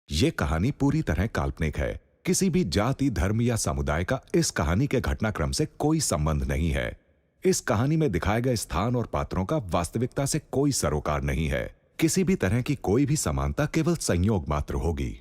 ये कहानी पूरी तरह काल्पनिक है। किसी भी जाति, धर्म या समुदाय का इस कहानी के घटनाक्रम से कोई संबंध नहीं है। इस कहानी में दिखाए गए स्थान और पात्रों का वास्तविकता से कोई सरोकार नहीं है। किसी भी तरह की कोई भी समानता केवल संयोग मात्र होगी।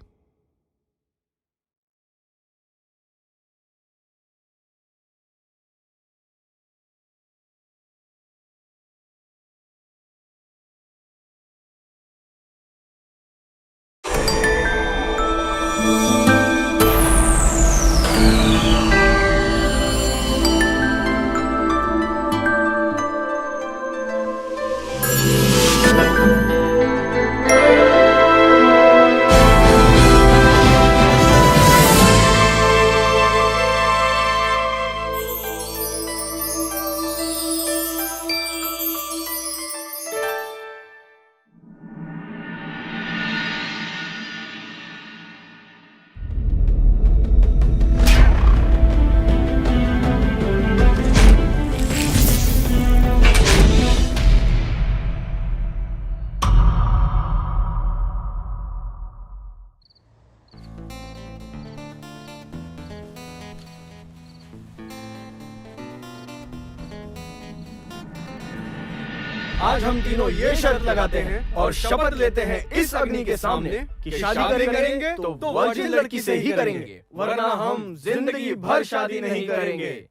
आज हम तीनों ये शर्त लगाते हैं और शपथ लेते हैं इस अग्नि के सामने कि शादी करेंगे तो वर्जिन लड़की से ही करेंगे, वरना हम जिंदगी भर शादी नहीं करेंगे।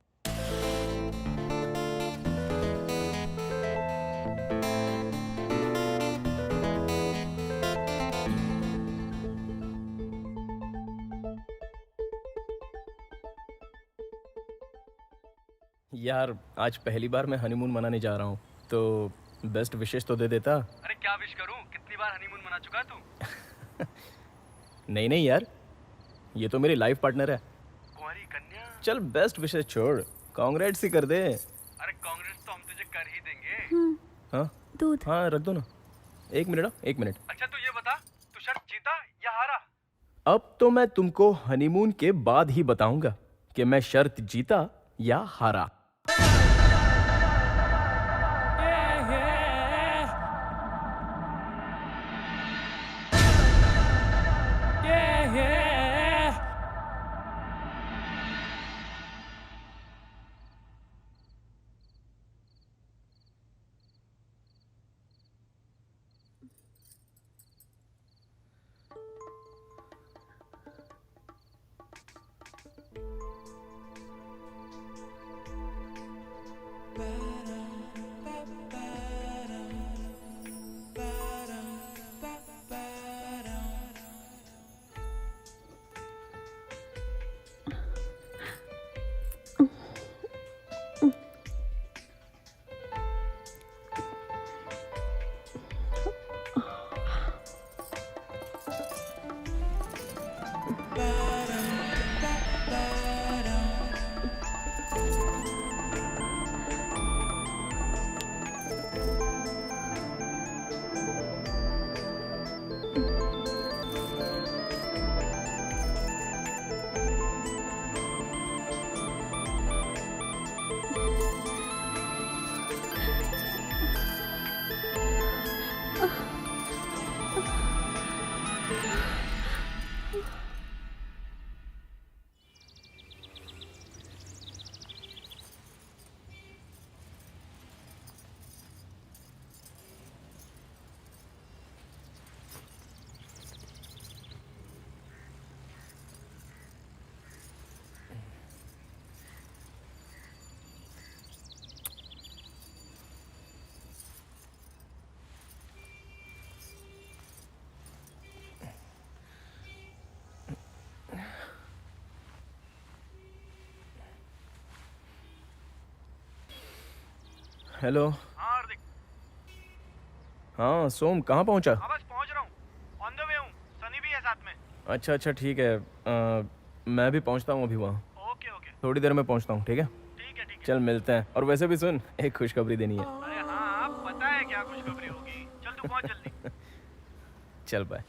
यार आज पहली बार मैं हनीमून मनाने जा रहा हूँ, तो बेस्ट विशेष तो दे देता। अरे क्या विश करूं? कितनी बार हनीमून मना चुका तू? नहीं नहीं यार, ये तो मेरी लाइफ पार्टनर है। कुंवारी कन्या। चल बेस्ट विशेष छोड़, कांग्रेट्स ही कर दे। अरे कांग्रेस तो हम तुझे कर ही देंगे। हाँ दूध। हाँ रख दो ना, 1 मिनट ना, 1 मिनट। अच्छा तू ये बता, तू शर्त जीता या हारा? अब तो मैं तुमको हनीमून के बाद ही बताऊंगा कि मैं शर्त जीता या हारा। हेलो। हाँ हार्दिक। हाँ सोम, कहाँ पहुँचा? हाँ बस पहुंच रहा हूँ, ऑन द वे हूँ। सनी भी है साथ में। अच्छा अच्छा ठीक है, मैं भी पहुँचता हूँ अभी वहाँ। Okay okay. थोड़ी देर में पहुँचता हूँ, ठीक है? ठीक है ठीक है। चल मिलते हैं। और वैसे भी सुन, एक खुशखबरी देनी है। अरे हाँ पता है क्या खुशखबरी होगी। चल तू पहुंच जल्दी। चल बाय।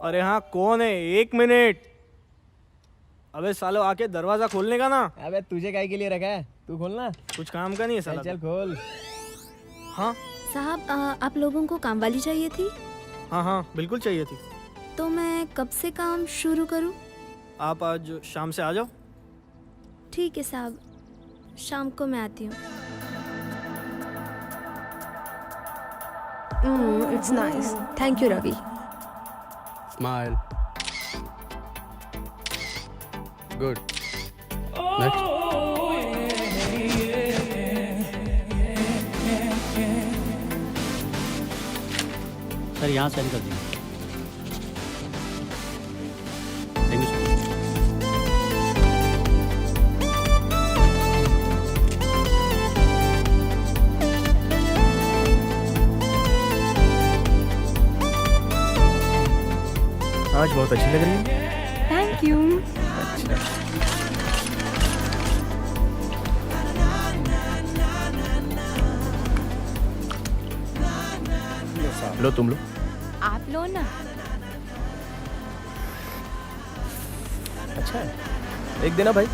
अरे हाँ कौन है? 1 मिनट। अबे सालो आके दरवाजा खोलने का ना। अबे तुझे काय के लिए रखा है? तू खोलना। कुछ काम का नहीं है साला। चल खोल। हाँ साहब आप लोगों को काम वाली चाहिए थी? हाँ हाँ बिल्कुल चाहिए थी। तो मैं कब से काम शुरू करूं? आप आज शाम से आ जाओ। ठीक है साहब, शाम को मैं आती हूँ। It's nice. Thank you, Ravi. Smile. Good. Next. Sir यहाँ सेंड कर दीजिए। Thank you sir. आज बहुत अच्छी लग रही है। Thank you. लो तुम लो। आप लो ना। अच्छा है, एक देना भाई।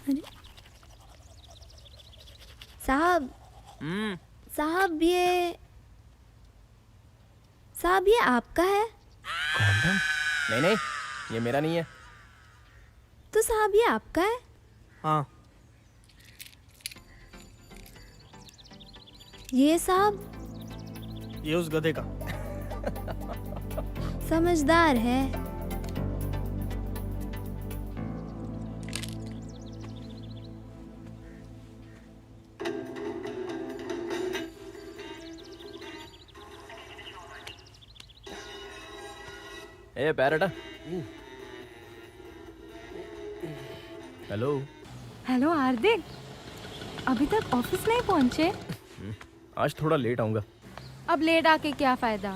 अरे साहब, साहब ये आपका है? कॉन्डम? नहीं नहीं, ये मेरा नहीं है। तो साहब ये आपका है? हाँ ये साहब ये उस गधे का। समझदार है। ए पैरटा। हेलो। हेलो हार्दिक, अभी तक ऑफिस नहीं पहुंचे? आज थोड़ा लेट आऊंगा। अब लेट आके क्या फायदा,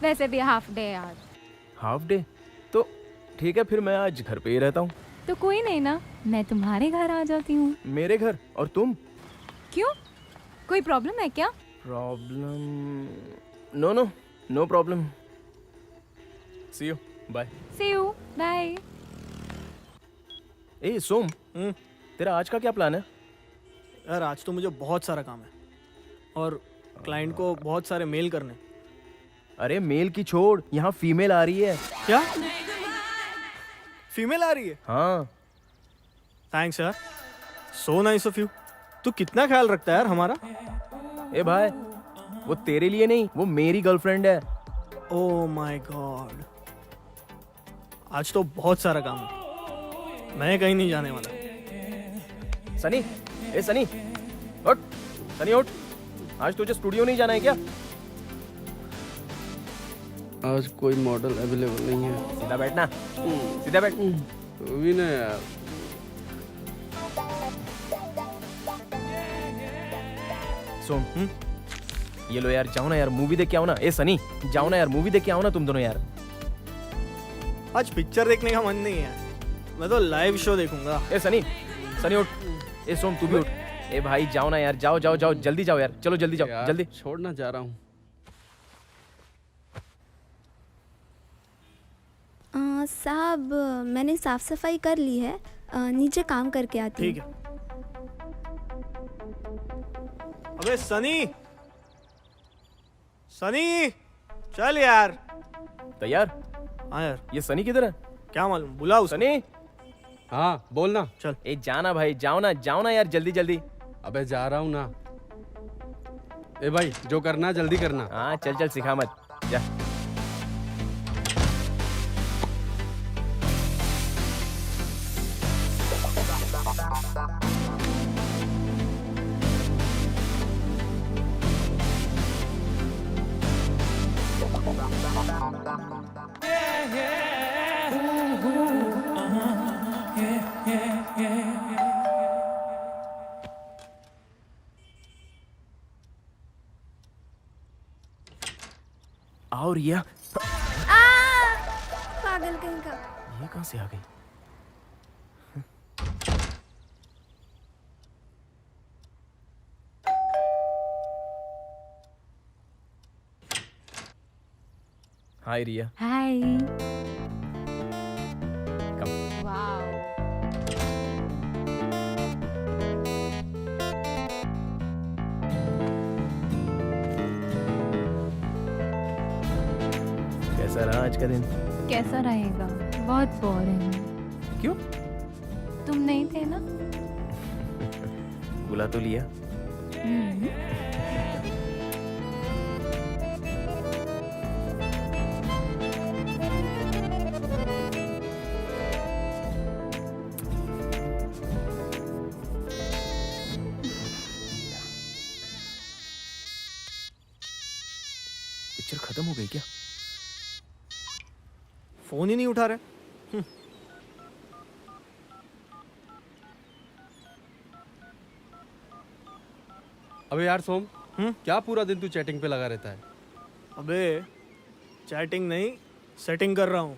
वैसे भी हाफ डे आज। Half day? तो ठीक है, फिर मैं आज घर पे ही रहता हूँ। तो कोई नहीं ना, मैं तुम्हारे घर आ जाती हूँ। मेरे घर? और तुम? क्यों, कोई प्रॉब्लम है क्या? Problem? No no, no problem. See you, bye. See you, bye. ए सोम, तेरा आज का क्या प्लान है? यार आज तो मुझे बहुत सारा काम है और क्लाइंट को बहुत सारे मेल करने। अरे मेल की छोड़, यहाँ फीमेल आ रही है। क्या? फीमेल आ रही है? हाँ। थैंक्स यार, सो नाइस ऑफ यू। तू कितना ख्याल रखता है यार हमारा। ए भाई, वो तेरे लिए नहीं, वो मेरी गर्लफ्रेंड है। ओह माय गॉड, आज तो बहुत सारा काम है, मैं कहीं नहीं जाने वाला। सनी, ए सनी, उठ। सनी उठ, आज तुझे स्टूडियो नहीं जाना है क्या? आज कोई मॉडल अवेलेबल नहीं है। सीधा बैठना, सीधा बैठ। तो भी ना यार। सोम, ये लो यार, जाओ ना यार, मूवी देख के आओ ना। ए सनी, जाओ ना यार, मूवी देख के आओ ना तुम दोनों यार। आज पिक्चर देखने का मन नहीं है, मैं तो लाइव शो देखूंगा। ए सनी, सनी उठ। ए सोम तू भी उठ। ए भाई जाओ ना यार, जाओ जाओ जाओ, जल्दी जाओ यार, चलो जल्दी जाओ, यार, जल्दी। छोड़ना चाह रहा हूँ। साहब मैंने साफ सफाई कर ली है, नीचे काम करके आती हूँ। ठीक है। अबे सनी, सनी चल यार। तैयार? हाँ यार, ये सनी किधर है? क्या मालूम, बुला उसे। सनी, हाँ बोलना। चल। ए जाना भाई, जाओ ना यार, जल्दी जल्दी। अबे जा रहा हूँ ना। ए भाई, जो करना जल्दी करना। हाँ चल चल, सिखा मत, जा। आओ रिया। पागल कहीं का। ये कहाँ से आ गई? हाय रिया। हाय। कम। वाओ। कैसा रहा आज का दिन? कैसा रहेगा? बहुत बोरिंग। क्यों? तुम नहीं थे ना? बुला तो लिया। पिक्चर खत्म हो गई क्या? फोन ही नहीं उठा रहे। अबे यार सोम, क्या पूरा दिन तू चैटिंग पे लगा रहता है? अबे चैटिंग नहीं, सेटिंग कर रहा हूँ।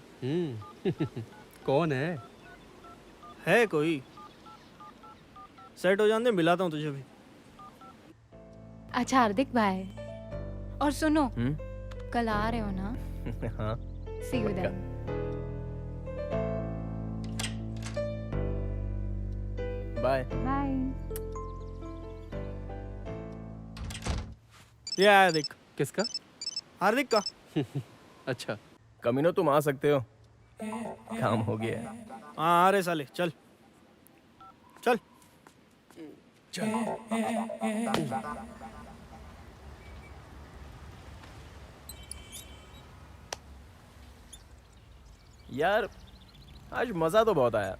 कौन है? है कोई? सेट हो जाने दे, मिलाता हूँ तुझे भी। अच्छा हार्दिक भाई, और सुनो, हम्म। कल आ रहे हो ना? हाँ। सी यू देन। बाय। बाय। ये आया देख। किसका? हार्दिक का। अच्छा। कमीनो तुम आ सकते हो, काम हो गया है। हाँ आ रहे साले, चल चल। यार आज मजा तो बहुत आया,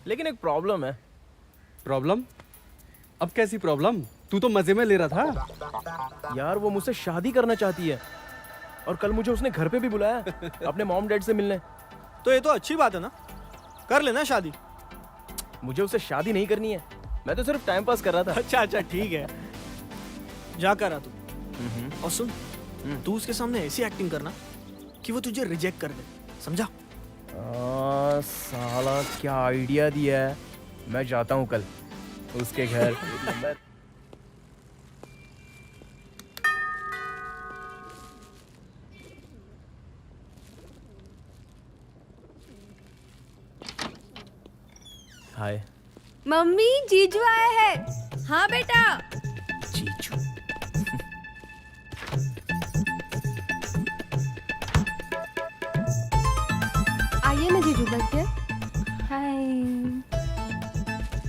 लेकिन एक प्रॉब्लम है। प्रॉब्लम? अब कैसी प्रॉब्लम? तू तो मजे में ले रहा था। यार वो मुझसे शादी करना चाहती है, और कल मुझे उसने घर पे भी बुलाया अपने मॉम डैड से मिलने। तो ये तो अच्छी बात है ना, कर लेना शादी। मुझे उससे शादी नहीं करनी है, मैं तो सिर्फ टाइम पास कर रहा था। अच्छा अच्छा ठीक है, जा कर आ तू। और सुन, तू उसके सामने ऐसी एक्टिंग करना कि वो तुझे रिजेक्ट कर दे, समझा? साला क्या आइडिया दिया है। मैं जाता हूँ कल उसके घर। हाय। मम्मी जीजू आया है। हाँ बेटा। जीजू। आइए ना जीजू, बैठिए। हाय।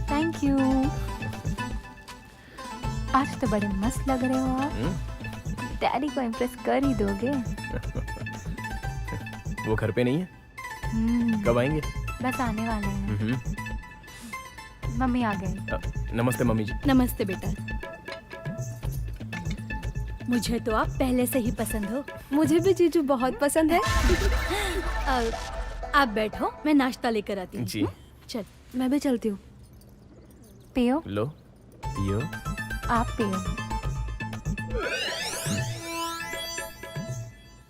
Thank you. आज तो बड़े मस्त लग रहे हो आप। डैडी को इम्प्रेस कर ही दोगे। वो घर पे नहीं है? कब आएंगे? बस आने वाले हैं। मम्मी आ गई। नमस्ते मम्मी जी। नमस्ते बेटा। मुझे तो आप पहले से ही पसंद हो। मुझे भी जीजू बहुत पसंद है। आप बैठो, मैं नाश्ता लेकर आती हूँ। जी। चल। मैं भी चलती हूँ। पियो। लो पियो। आप पियो।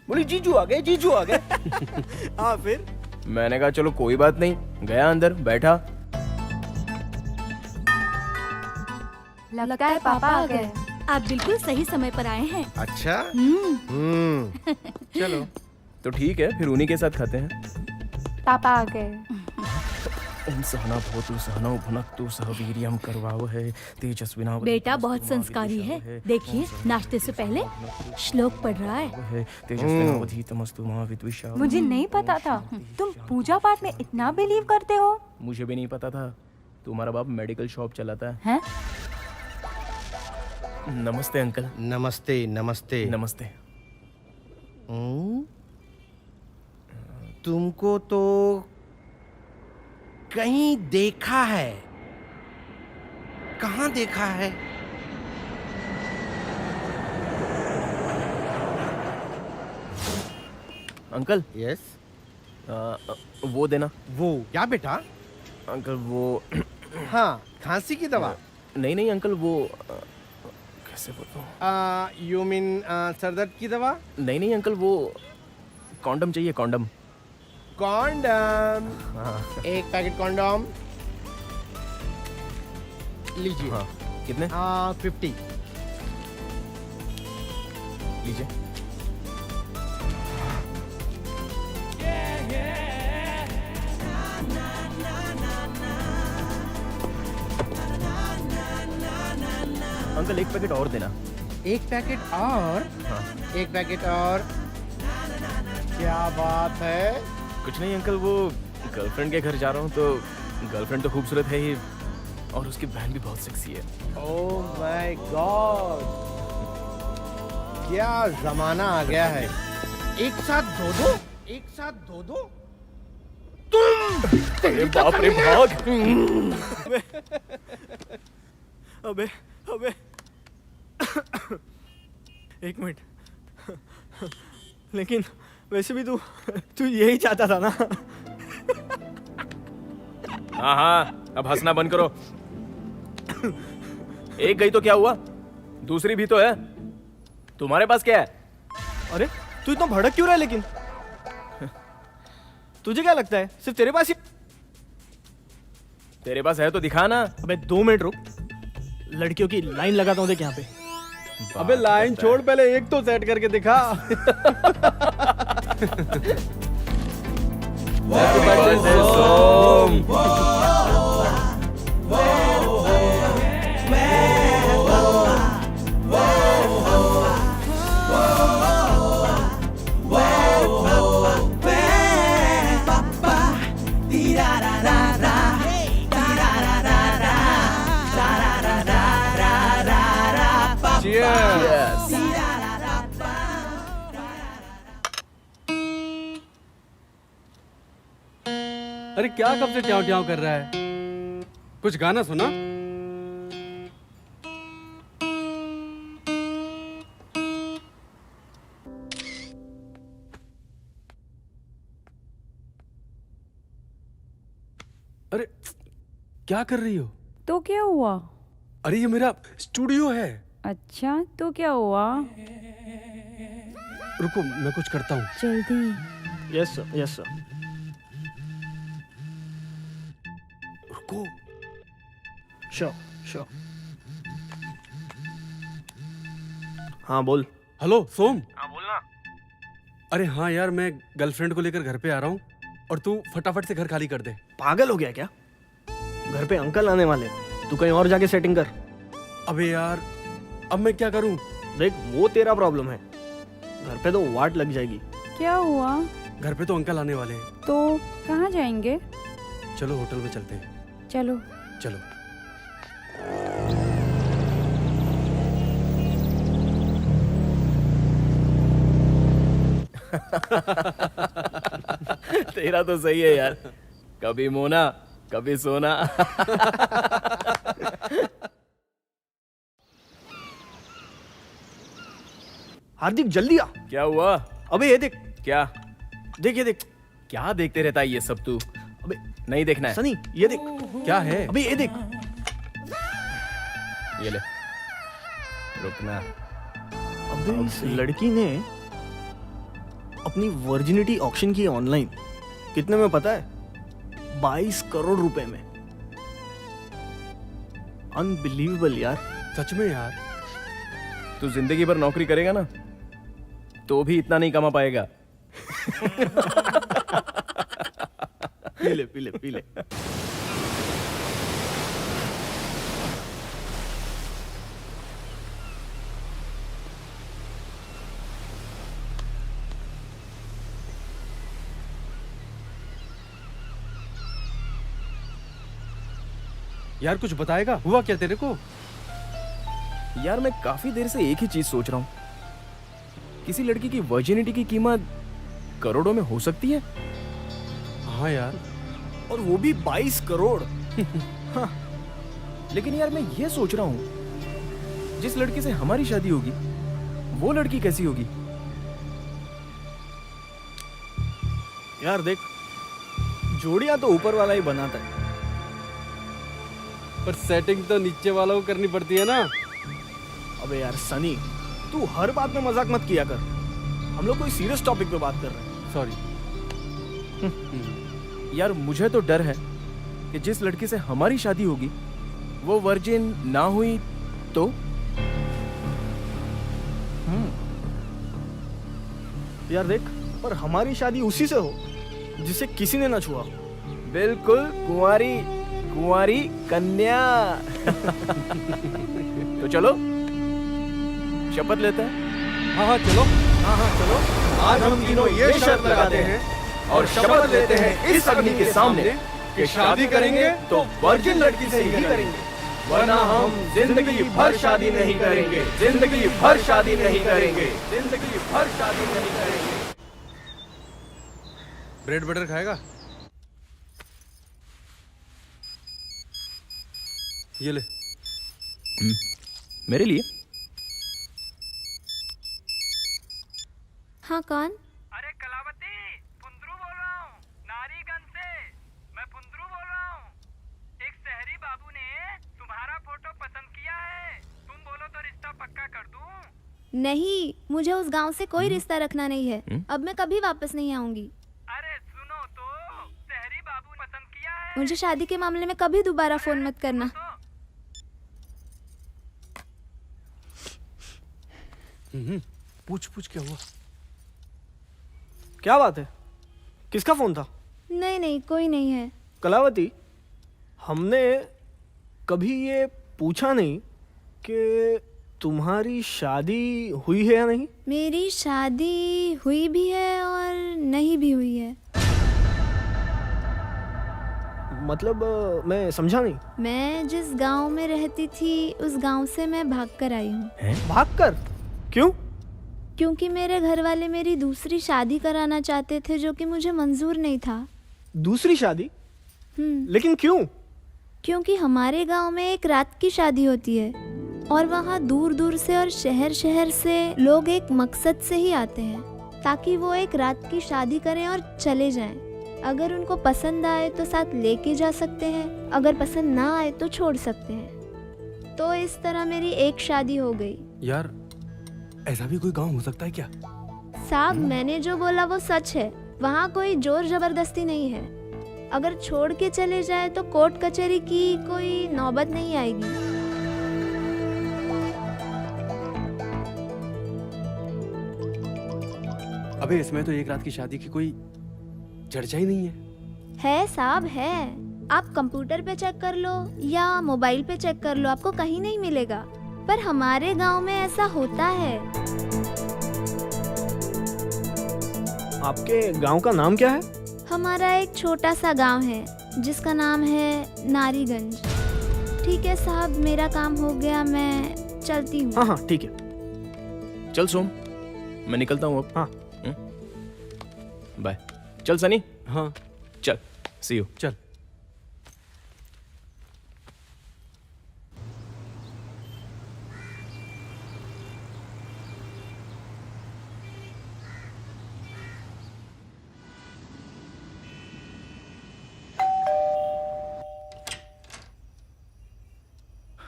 बोली जीजू आ गए, जीजू आ गए। हाँ फिर? मैंने कहा चलो कोई बात नहीं, गया अंदर बैठा। लगता है पापा आ गए। आप बिल्कुल सही समय पर आए हैं। अच्छा। चलो तो ठीक है, फिर उन्हीं के साथ खाते हैं। पापा आ गए। ओम सहना भवतु सहनौ भुनक्तु सह वीर्यं करवाव है तेजस्विना। बेटा बहुत संस्कारी है। देखिए नाश्ते से पहले श्लोक पढ़ रहा है। तेजस्विनावधीतमस्तु मा विद्विषा। मुझे नहीं पता था तुम पूजा पाठ में इतना बिलीव करते हो। मुझे भी नहीं पता था। तुम्हारा बाप मेडिकल शॉप चलाता है। हैं? नमस्ते अंकल। नमस्ते नमस्ते। नमस्ते। तुमको तो कहीं देखा है। कहाँ देखा है? अंकल। यस। वो देना। वो क्या बेटा? अंकल वो हाँ, खांसी की दवा। नहीं नहीं अंकल, वो कैसे बोलूं? यू मीन सरदर्द की दवा? नहीं नहीं अंकल, वो कॉन्डम चाहिए, कॉन्डम। कॉन्डम। हाँ एक पैकेट कॉन्डम लीजिए। हाँ, कितने? 50। लीजिए। अंकल एक पैकेट और देना। एक पैकेट और? हाँ। एक पैकेट और। क्या बात है? कुछ नहीं अंकल, वो गर्लफ्रेंड के घर जा रहा हूँ तो गर्लफ्रेंड तो खूबसूरत है ही और उसकी बहन भी बहुत सेक्सी है। ओह माय गॉड, क्या जमाना आ गया है। एक साथ दो, एक साथ दो। अरे बाप रे, भाग। अबे अबे एक मिनट, लेकिन वैसे भी तू यही चाहता था ना? हाँ हाँ, अब हंसना बंद करो। एक गई तो क्या हुआ, दूसरी भी तो है। तुम्हारे पास क्या है? अरे तू इतना भड़क क्यों रहा है? लेकिन तुझे क्या लगता है सिर्फ तेरे पास ही? तेरे पास है तो दिखा ना। अबे 2 मिनट रुक, लड़कियों की लाइन लगाता हूँ देख यहाँ पे। अबे लाइन छोड़, पहले एक तो सेट करके दिखा। Yes. अरे क्या कब से ट्याव ट्याव कर रहा है? कुछ गाना सुना। अरे क्या कर रही हो? तो क्या हुआ? अरे ये मेरा स्टूडियो है। अच्छा तो क्या हुआ? रुको मैं कुछ करता हूँ। जल्दी। Yes sir, yes sir. रुको। Sure sure. हाँ बोल। हेलो सोम। हाँ बोलना। अरे हाँ यार, मैं गर्लफ्रेंड को लेकर घर पे आ रहा हूँ और तू फटाफट से घर खाली कर दे। पागल हो गया क्या? घर पे अंकल आने वाले, तू कहीं और जाके सेटिंग कर। अबे यार अब मैं क्या करूँ? देख वो तेरा प्रॉब्लम है, घर पे तो वाट लग जाएगी। क्या हुआ? घर पे तो अंकल आने वाले हैं। तो कहाँ जाएंगे? चलो होटल में चलते हैं। चलो। चलो। तेरा तो सही है यार, कभी मोना कभी सोना। हार्दिक जल्दी आ। क्या हुआ? अबे ये देख, क्या? देख ये देख। क्या देखते रहता है ये सब तू? अबे नहीं देखना है। सनी ये देख। क्या है? अबे ये देख। ये ले, रुकना। अबे इस लड़की ने अपनी वर्जिनिटी ऑक्शन की ऑनलाइन। कितने में पता है? 22 करोड़ रुपए में। अनबिलीवेबल यार। सच में यार? तू जिंदगी भर नौकरी करेगा ना तो भी इतना नहीं कमा पाएगा। पी ले पी ले पी ले। यार कुछ बताएगा, हुआ क्या तेरे को? यार मैं काफी देर से एक ही चीज सोच रहा हूं। किसी लड़की की वर्जिनिटी की कीमत करोड़ों में हो सकती है। हाँ यार, और वो भी 22 करोड़। हाँ। लेकिन यार मैं ये सोच रहा हूं, जिस लड़की से हमारी शादी होगी वो लड़की कैसी होगी? यार देख, जोड़ियां तो ऊपर वाला ही बनाता है। पर सेटिंग तो नीचे वालों को करनी पड़ती है ना। अबे यार सनी, तू हर बात में मजाक मत किया कर। हम लोग कोई सीरियस टॉपिक पे बात कर रहे हैं। सॉरी। यार मुझे तो डर है कि जिस लड़की से हमारी शादी होगी वो वर्जिन ना हुई तो। यार देख, पर हमारी शादी उसी से हो जिसे किसी ने ना छुआ। बिल्कुल, कुंवारी कुंवारी कन्या। तो चलो शपथ लेते हैं। हाँ चलो। हाँ चलो, आज हम तीनों ये शर्त लगाते हैं और शपथ लेते हैं इस अग्नि के सामने कि शादी करेंगे तो वर्जिन लड़की से ही करेंगे, वरना हम जिंदगी भर शादी नहीं करेंगे, जिंदगी भर शादी नहीं करेंगे, जिंदगी भर शादी नहीं करेंगे। ब्रेड बटर खाएगा? ये ले। मेरे लिए? हाँ कौन? अरे कलावती, पुंद्रू बोल रहा हूँ, नारीगंज से। मैं पुंद्रू बोल रहा हूँ। एक शहरी बाबू ने तुम्हारा फोटो पसंद किया है। तुम बोलो तो रिश्ता पक्का कर दूं? नहीं, मुझे उस गांव से कोई रिश्ता रखना नहीं है। अब मैं कभी वापस नहीं आऊंगी। अरे सुनो तो, शहरी बाबू ने पसंद किया है। मुझे शादी के मामले में कभी दोबारा फोन मत करना। पूछ क्या हुआ? क्या बात है? किसका फोन था? नहीं नहीं, कोई नहीं है। कलावती, हमने कभी ये पूछा नहीं कि तुम्हारी शादी हुई है या नहीं। मेरी शादी हुई भी है और नहीं भी हुई है। मतलब मैं समझा नहीं। मैं जिस गांव में रहती थी उस गांव से मैं भागकर आई हूँ। भागकर? क्यों? क्योंकि मेरे घर वाले मेरी दूसरी शादी कराना चाहते थे, जो कि मुझे मंजूर नहीं था। दूसरी शादी? लेकिन क्यों? क्योंकि हमारे गांव में एक रात की शादी होती है और वहाँ दूर दूर से और शहर शहर से लोग एक मकसद से ही आते हैं, ताकि वो एक रात की शादी करें और चले जाएं। अगर उनको पसंद आए तो साथ लेके जा सकते हैं, अगर पसंद ना आए तो छोड़ सकते हैं। तो इस तरह मेरी एक शादी हो गई। यार ऐसा भी कोई गांव हो सकता है क्या? साहब, मैंने जो बोला वो सच है। वहाँ कोई जोर जबरदस्ती नहीं है। अगर छोड़ के चले जाए तो कोर्ट कचहरी की कोई नौबत नहीं आएगी। अबे इसमें तो एक रात की शादी की कोई चर्चा ही नहीं है। है साहब, है। आप कंप्यूटर पे चेक कर लो या मोबाइल पे चेक कर लो, आपको कहीं नहीं मिलेगा। पर हमारे गांव में ऐसा होता है। आपके गांव का नाम क्या है? हमारा एक छोटा सा गांव है जिसका नाम है नारीगंज। ठीक है साहब, मेरा काम हो गया, मैं चलती हूँ। हाँ ठीक है। चल सोम, मैं निकलता हूँ अब। हाँ बाय। चल सनी। हाँ चल, सी यू। चल।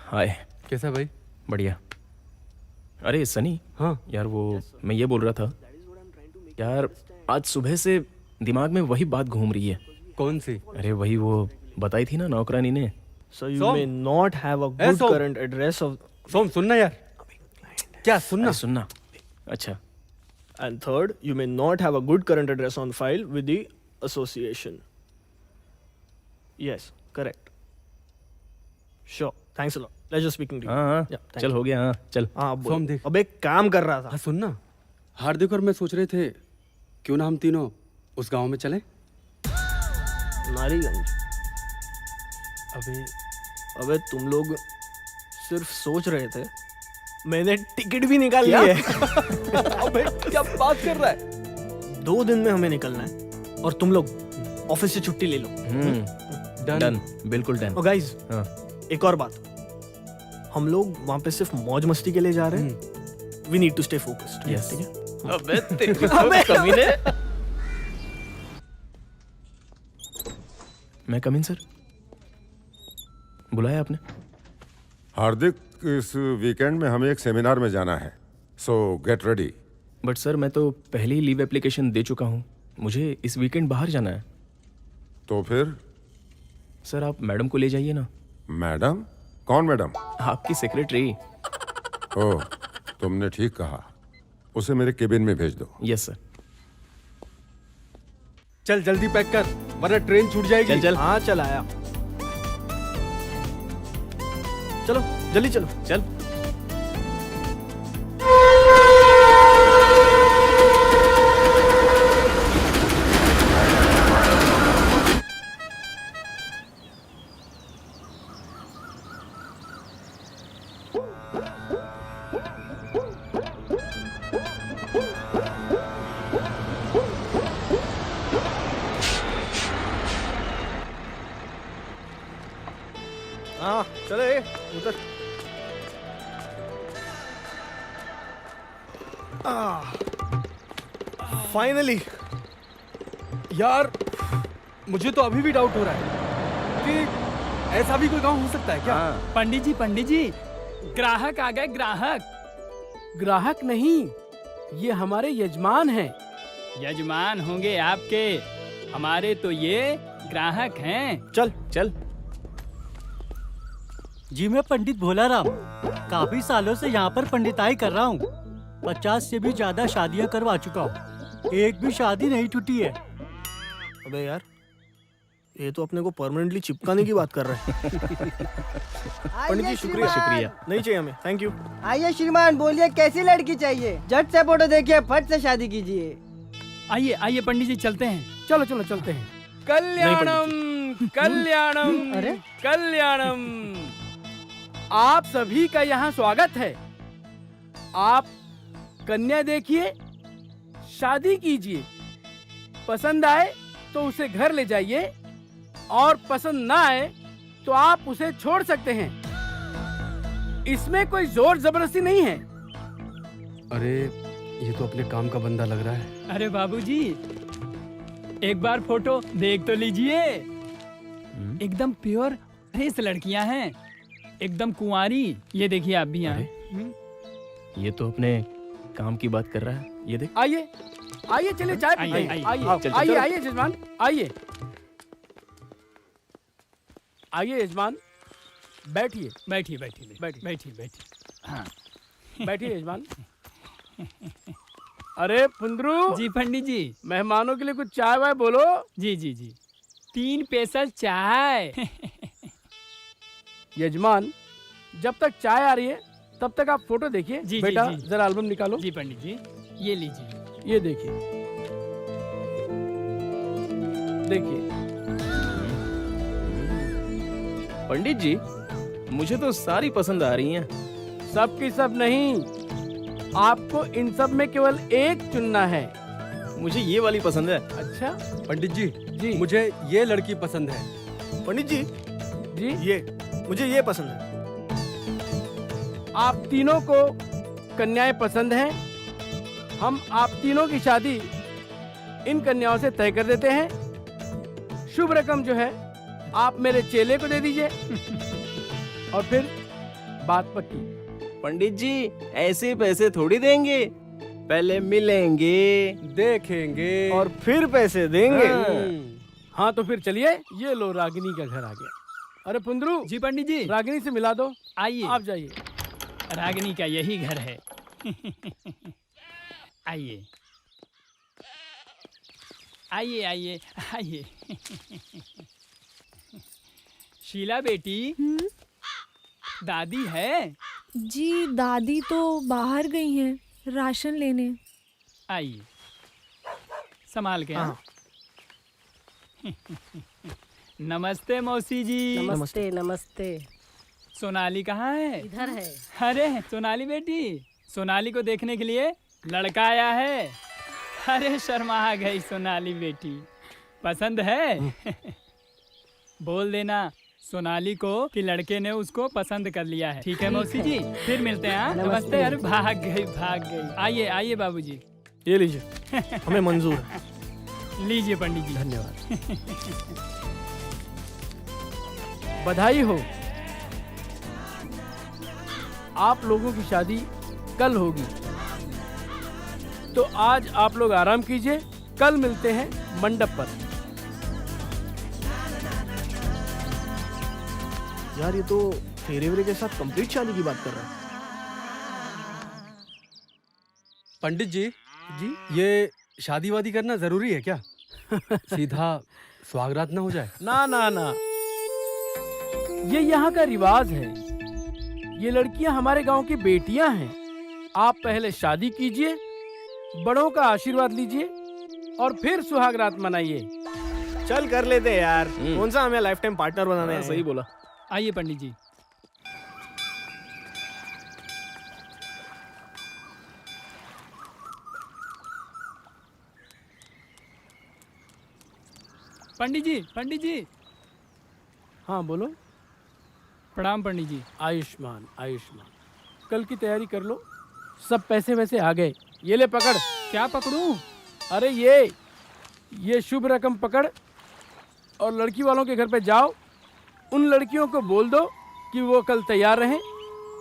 हाय। कैसा भाई? बढ़िया। अरे सनी। हाँ यार वो मैं ये बोल रहा था यार, आज सुबह से दिमाग में वही बात घूम रही है। कौन सी? अरे वही वो बताई थी ना नौकरानी ने। So you Som? may not have a A, good Som? current address of। सोम सुनना यार। क्या सुनना? अरे सुनना। अच्छा। And third, you may not have a good current address on file with the association. Yes, correct. Sure. Thanks a lot. Pleasure speaking to you. हाँ Yeah, thank चल you. हो गया। हाँ चल। हाँ बोल। सोम देख। अब एक काम कर रहा था। हाँ सुनना, हार्दिक और मैं सोच रहे थे क्यों ना हम तीनों उस गांव में चलें। नारीगंज? अबे तुम लोग सिर्फ सोच रहे थे, मैंने टिकट भी निकाल ली है। अबे क्या बात कर रहा है? 2 दिन में हमें निकलना है और तुम लोग ऑफिस से छुट्टी ले लो। डन, बिल्कुल डन। और गाइस, एक और बात, हम लोग वहाँ पे सिर्फ मौज मस्ती के लिए जा रहे हैं। We need to stay focused. Yes, ठीक है। अबे कमीने। मैं कम इन सर? बुलाया आपने? हार्दिक, इस वीकेंड में हमें एक सेमिनार में जाना है, सो गेट रेडी। बट सर मैं तो पहले ही लीव एप्लीकेशन दे चुका हूँ, मुझे इस वीकेंड बाहर जाना है। तो फिर? सर आप मैडम को ले जाइए ना। मैडम? कौन मैडम? आपकी सेक्रेटरी। ओह, तुमने ठीक कहा, उसे मेरे केबिन में भेज दो। Yes sir. चल जल्दी पैक कर वरना ट्रेन छूट जाएगी। चल चल। हाँ चल आया, चलो जल्दी चलो। चल। हाँ चले उधर। फाइनली यार मुझे तो अभी भी डाउट हो रहा है कि ऐसा भी कोई गांव हो सकता है क्या? पंडित जी ग्राहक आ गए। ग्राहक नहीं, ये हमारे यजमान हैं। यजमान होंगे आपके, हमारे तो ये ग्राहक हैं। चल चल। जी मैं पंडित भोलाराम काफी सालों से यहाँ पर पंडिताई कर रहा हूँ। 50 से भी ज्यादा शादियाँ करवा चुका हूँ, एक भी शादी नहीं टूटी है। अबे यार, ये तो अपने को परमानेंटली चिपकाने की बात कर रहे हैं। पंडित जी शुक्रिया। शुक्रिया। नहीं चाहिए हमें, थैंक यू। आइए श्रीमान, बोलिए कैसी लड़की चाहिए? झट से फोटो देखिए, फट से शादी कीजिए। आइए आइए पंडित जी, चलते हैं। चलो चलो चलते हैं। कल्याणम कल्याणम अरे? कल्याणम। आप सभी का यहाँ स्वागत है। आप कन्या देखिए, शादी कीजिए, पसंद आए तो उसे घर ले जाइए और पसंद ना आए तो आप उसे छोड़ सकते हैं। इसमें कोई जोर जबरदस्ती नहीं है। अरे ये तो अपने काम का बंदा लग रहा है। अरे बाबूजी, एक बार फोटो देख तो लीजिए। एकदम प्योर फ्रेश लड़कियां हैं, एकदम कुंवारी। ये देखिए आप भी यहाँ। ये तो अपने काम की बात कर रहा है, ये देख। आइए आइए, चलिए चाय पीते हैं। आइए आइए आइए यजमान, आइए आइए यजमान, बैठिए बैठिए बैठिए बैठिए बैठिए बैठिए। हाँ बैठिए यजमान। अरे पुंद्रू जी पंडित जी, मेहमानों के लिए कुछ चाय वाय बोलो। जी जी जी, 3 पैसा चाय। यजमान, जब तक चाय आ रही है तब तक आप फोटो देखिए। जी, बेटा जी, जी। जरा एल्बम निकालो। जी पंडित जी, ये लीजिए। ये देखिए, देखिए। पंडित जी मुझे तो सारी पसंद आ रही हैं। सब की सब नहीं, आपको इन सब में केवल एक चुनना है। मुझे ये वाली पसंद है। अच्छा पंडित जी, जी मुझे ये लड़की पसंद है। पंडित जी, जी ये मुझे ये पसंद है। आप तीनों को कन्याएं पसंद हैं। हम आप तीनों की शादी इन कन्याओं से तय कर देते हैं। शुभ रकम जो है आप मेरे चेले को दे दीजिए और फिर बात पक्की। पंडित जी ऐसे पैसे थोड़ी देंगे, पहले मिलेंगे, देखेंगे और फिर पैसे देंगे। हाँ तो फिर चलिए, ये लो रागिनी का घर आ गया। अरे पुंद्रू जी पंडित जी, रागिनी से मिला दो। आइए। आप जाइए। रागिनी का यही घर है। आइए आइए आइए आइए। शीला बेटी, दादी है? जी दादी तो बाहर गई हैं राशन लेने। आइए, संभाल के। हाँ। नमस्ते मौसी जी। नमस्ते नमस्ते। सोनाली कहाँ है? इधर है। अरे सोनाली बेटी, सोनाली को देखने के लिए लड़का आया है। अरे शर्मा आ गई सोनाली बेटी, पसंद है? बोल देना सोनाली को कि लड़के ने उसको पसंद कर लिया है। ठीक है मौसी जी, फिर मिलते हैं। हाँ? नमस्ते। अरे भाग गई। आइए आइए बाबूजी, ये लीजिए, हमें मंजूर है। लीजिए पंडित जी। धन्यवाद। बधाई हो। आप लोगों की शादी कल होगी, तो आज आप लोग आराम कीजिए, कल मिलते हैं मंडप पर। यार ये तो फेरे वेरे के साथ कंप्लीट शादी की बात कर रहा है। पंडित जी, ये शादी वादी करना जरूरी है क्या? सीधा स्वागरात ना हो जाए? ना ना ना, ये यहाँ का रिवाज है। ये लड़कियां हमारे गांव की बेटियां हैं। आप पहले शादी कीजिए, बड़ों का आशीर्वाद लीजिए और फिर सुहागरात मनाइए। चल कर लेते हैं यार, कौन सा हमें लाइफ टाइम पार्टनर बनाना है। सही बोला। आइए पंडित जी। पंडित जी, पंडित जी। हाँ बोलो। प्रणाम पंडित जी। आयुष्मान आयुष्मान। कल की तैयारी कर लो, सब पैसे वैसे आ गए। ये ले पकड़। क्या पकड़ूं? अरे ये शुभ रकम पकड़ और लड़की वालों के घर पे जाओ। उन लड़कियों को बोल दो कि वो कल तैयार रहें,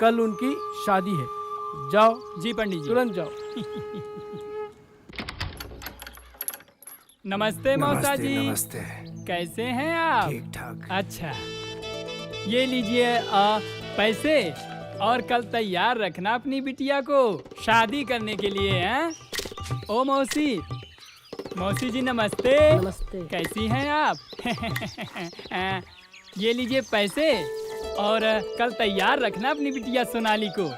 कल उनकी शादी है। जाओ। जी पंडित जी। तुरंत जाओ। नमस्ते मौसा जी। नमस्ते। कैसे हैं आप? ठीक ठाक। अच्छा, ये लीजिए पैसे, और कल तैयार रखना अपनी बिटिया को शादी करने के लिए हैं। ओ मौसी, मौसी जी नमस्ते। नमस्ते। कैसी हैं आप? ये लीजिए पैसे, और कल तैयार रखना अपनी बिटिया सोनाली को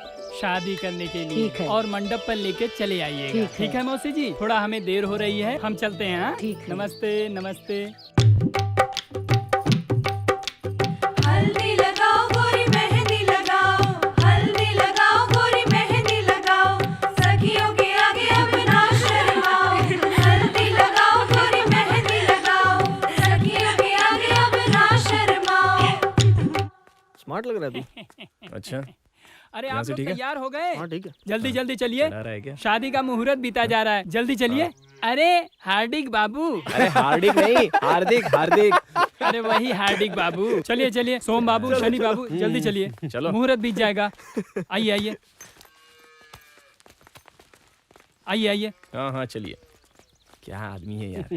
शादी करने के लिए। ठीक है। और मंडप पर लेके चले आइएगा। ठीक है मौसी जी, थोड़ा हमें देर हो रही है, हम चलते हैं। हाँ? ठीक है। नमस्ते नमस्ते। हल्दी लगाओ गोरी मेहंदी लगाओ, हल्दी लगाओ गोरी मेहंदी लगाओ, सखियों के आगे अब ना शर्माओ। हल्दी लगाओ गोरी मेहंदी लगाओ, सखियों के आगे अब ना शर्माओ। स्मार्ट लग रहा है तू। अच्छा, अरे आप लोग तैयार हो गए? हाँ ठीक है। जल्दी जल्दी चलिए, रहा है क्या? शादी का मुहूर्त बीता जा रहा है। जल्दी चलिए। अरे हार्दिक बाबू। अरे हार्दिक नहीं, हार्दिक हार्दिक। अरे वही हार्दिक बाबू। चलिए चलिए, सोम बाबू, शनि बाबू, जल्दी चलिए, चलो। मुहूर्त बीत जाएगा। आइए आइए आइए आइए। हाँ हाँ चलिए। क्या आदमी है यार।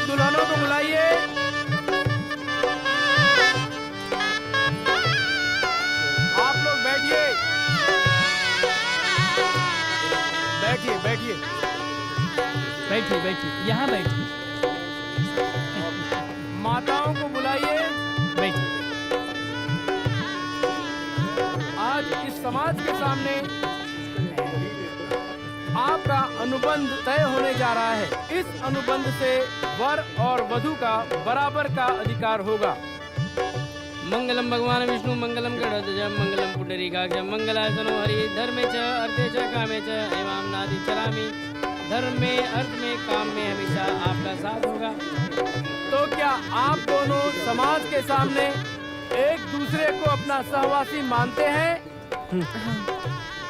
दुल्हनों को बुलाइए। आप लोग बैठिए बैठिए बैठिए बैठिए बैठिए, यहाँ बैठिए। माताओं को बुलाइए। बैठिए। आज इस समाज के सामने आपका अनुबंध तय होने जा रहा है। इस अनुबंध से वर और वधु का बराबर का अधिकार होगा। मंगलम भगवान विष्णु मंगलम गणध्वज मंगलम पुंडरीकाक्ष मंगलासनो हरि धर्मे च अर्थे च कामे च एवं नादि चरामि। धर्म में, अर्थ में, काम में हमेशा आपका साथ होगा। तो क्या आप दोनों समाज के सामने एक दूसरे को अपना सहवासी मानते हैं?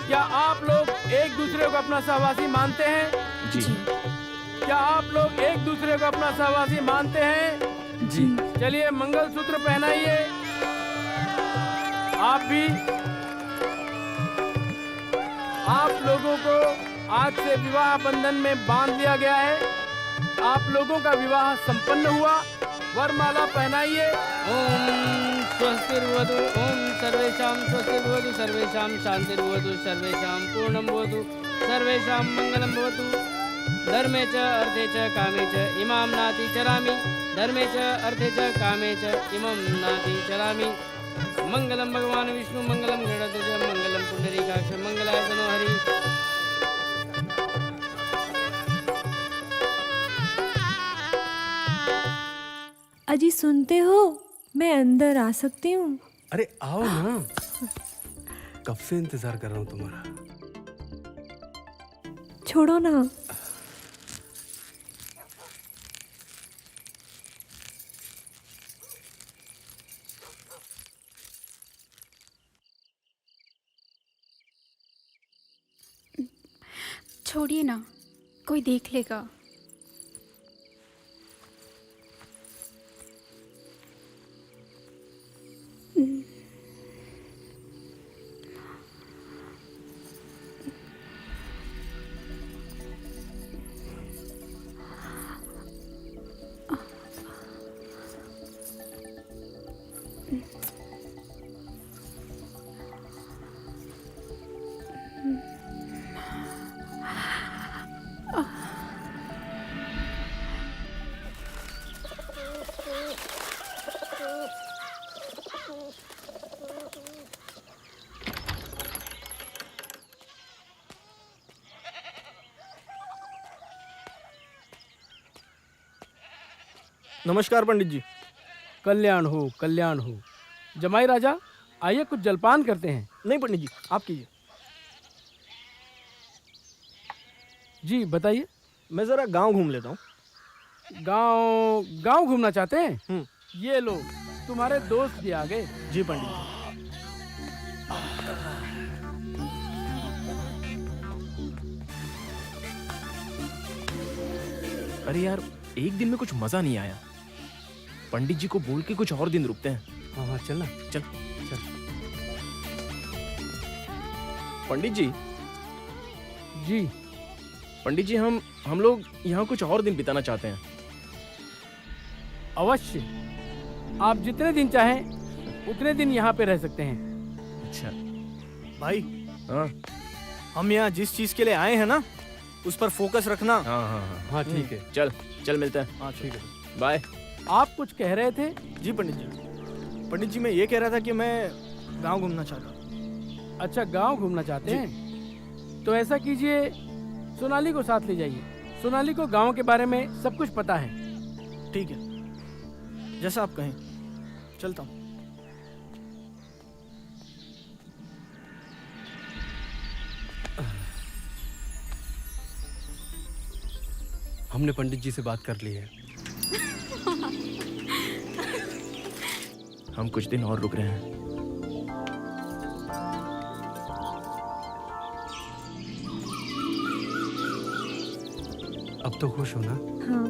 क्या आप लोग एक दूसरे को अपना सहवासी मानते हैं? जी। क्या आप लोग एक दूसरे को अपना सहवासी मानते हैं? जी। चलिए मंगलसूत्र पहनाइए। आप भी। आप लोगों को आज से विवाह बंधन में बांध लिया गया है। आप लोगों का विवाह संपन्न हुआ। वरमाला पहनाइए। ओम स्वस्तिर्वधु, ओम सर्वेषां स्वस्तिर्वधु, सर्वेषां शांतिर्वधु, सर्वेषां पूर्णं भवतु, सर्वेषां मंगलं भवतु। धर्मे च अर्थे च कामे च इमां नाति चरामि। धर्मे च अर्थे च कामे च इमं नाति चरामि। मंगलम भगवान विष्णु मंगलम गणध्वज मंगलम पुंडरीकाक्ष मंगलासनो हरि। अजी सुनते हो, मैं अंदर आ सकती हूँ? अरे आओ ना, कब से इंतजार कर रहा हूँ तुम्हारा। छोड़ो ना। छोड़िए ना, कोई देख लेगा। नमस्कार पंडित जी। कल्याण हो, कल्याण हो। जमाई राजा, आइए कुछ जलपान करते हैं। नहीं पंडित जी, आप कीजिए। जी बताइए। मैं जरा गांव घूम लेता हूँ। गांव घूमना चाहते हैं? ये लो, तुम्हारे दोस्त भी आ गए। जी पंडित जी। अरे यार, एक दिन में कुछ मजा नहीं आया। पंडित जी को बोल के कुछ और दिन रुकते हैं। हाँ हाँ, चलना। चल चल। पंडित जी जी पंडित जी, हम लोग यहाँ कुछ और दिन बिताना चाहते हैं। अवश्य, आप जितने दिन चाहें उतने दिन यहाँ पे रह सकते हैं। अच्छा भाई। हाँ, हम यहाँ जिस चीज के लिए आए हैं ना, उस पर फोकस रखना। हाँ हाँ हाँ हाँ ठीक है। चल चल, मिलते हैं। हाँ ठीक है। बाय। आप कुछ कह रहे थे? जी पंडित जी। पंडित जी, मैं ये कह रहा था कि मैं गांव घूमना चाहता हूँ। अच्छा, गांव घूमना चाहते हैं? तो ऐसा कीजिए, सोनाली को साथ ले जाइए। सोनाली को गांव के बारे में सब कुछ पता है। ठीक है, जैसा आप कहें। चलता हूँ। हमने पंडित जी से बात कर ली है। हम कुछ दिन और रुक रहे हैं। अब तो खुश हो ना? हाँ।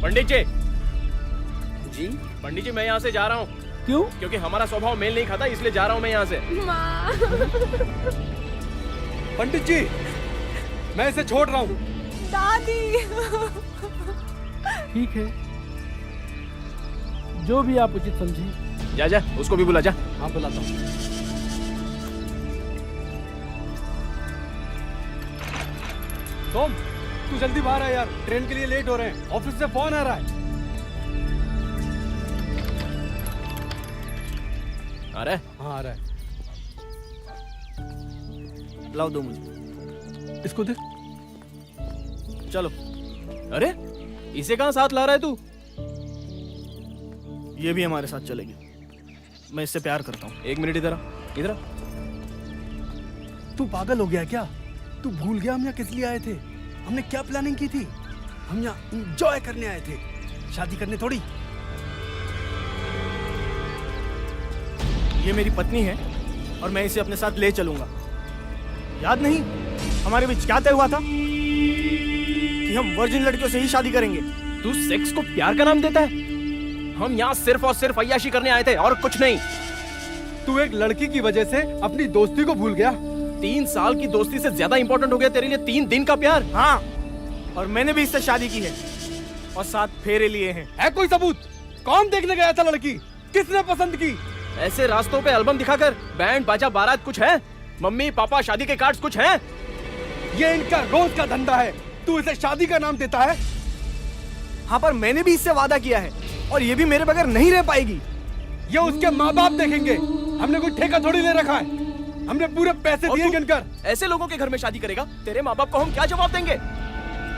पंडित जी जी, पंडित जी, मैं यहाँ से जा रहा हूँ। क्यों? क्योंकि हमारा स्वभाव मेल नहीं खाता, इसलिए जा रहा हूँ मैं यहाँ से। पंडित जी, मैं इसे छोड़ रहा हूँ। दादी। ठीक है, जो भी आप उचित समझे। जा जा, उसको भी बुला जा। हाँ, बुलाता हूँ। सोम, तू जल्दी बाहर आ यार, ट्रेन के लिए लेट हो रहे हैं। ऑफिस से फोन आ रहा है। आ रहा है? हाँ आ रहा है। लाओ, दो मुझे। इसको दे। चलो। अरे, इसे कहाँ साथ ला रहा है तू? ये भी हमारे साथ चलेगी। मैं इससे प्यार करता हूँ। एक मिनट, इधर आ, इधर आ। तू पागल हो गया क्या? तू भूल गया हम यहाँ किस लिए आए थे? हमने क्या प्लानिंग की थी? हम यहाँ एंजॉय करने आए थे, शादी करने थोड़ी। ये मेरी पत्नी है और मैं इसे अपने साथ ले चलूंगा। याद नहीं हमारे बीच क्या तय हुआ था कि हम वर्जिन लड़कियों से ही शादी करेंगे। तू सेक्स को प्यार का नाम देता है? हम यहाँ सिर्फ और सिर्फ अय्याशी करने आए थे और कुछ नहीं। तू एक लड़की की वजह से अपनी दोस्ती को भूल गया। 3 साल की दोस्ती से ज्यादा इंपॉर्टेंट हो गया तेरे लिए 3 दिन का प्यार? हाँ, और मैंने भी इससे शादी की है और 7 फेरे लिए हैं। है कोई सबूत? कौन देखने गया था लड़की? किसने पसंद की? ऐसे रास्तों पे एल्बम दिखाकर बैंड बाजा बारात कुछ है? मम्मी पापा शादी के कार्ड्स कुछ हैं? ये इनका रोज का धंधा है। तू इसे शादी का नाम देता है? हाँ, पर मैंने भी इससे वादा किया है और ये भी मेरे बगैर नहीं रह पाएगी। ये उसके माँ बाप देखेंगे। हमने कोई ठेका थोड़ी ले रखा है। हमने पूरे पैसे दिए गिनकर। ऐसे लोगों के घर में शादी करेगा? तेरे माँ बाप को हम क्या जवाब देंगे?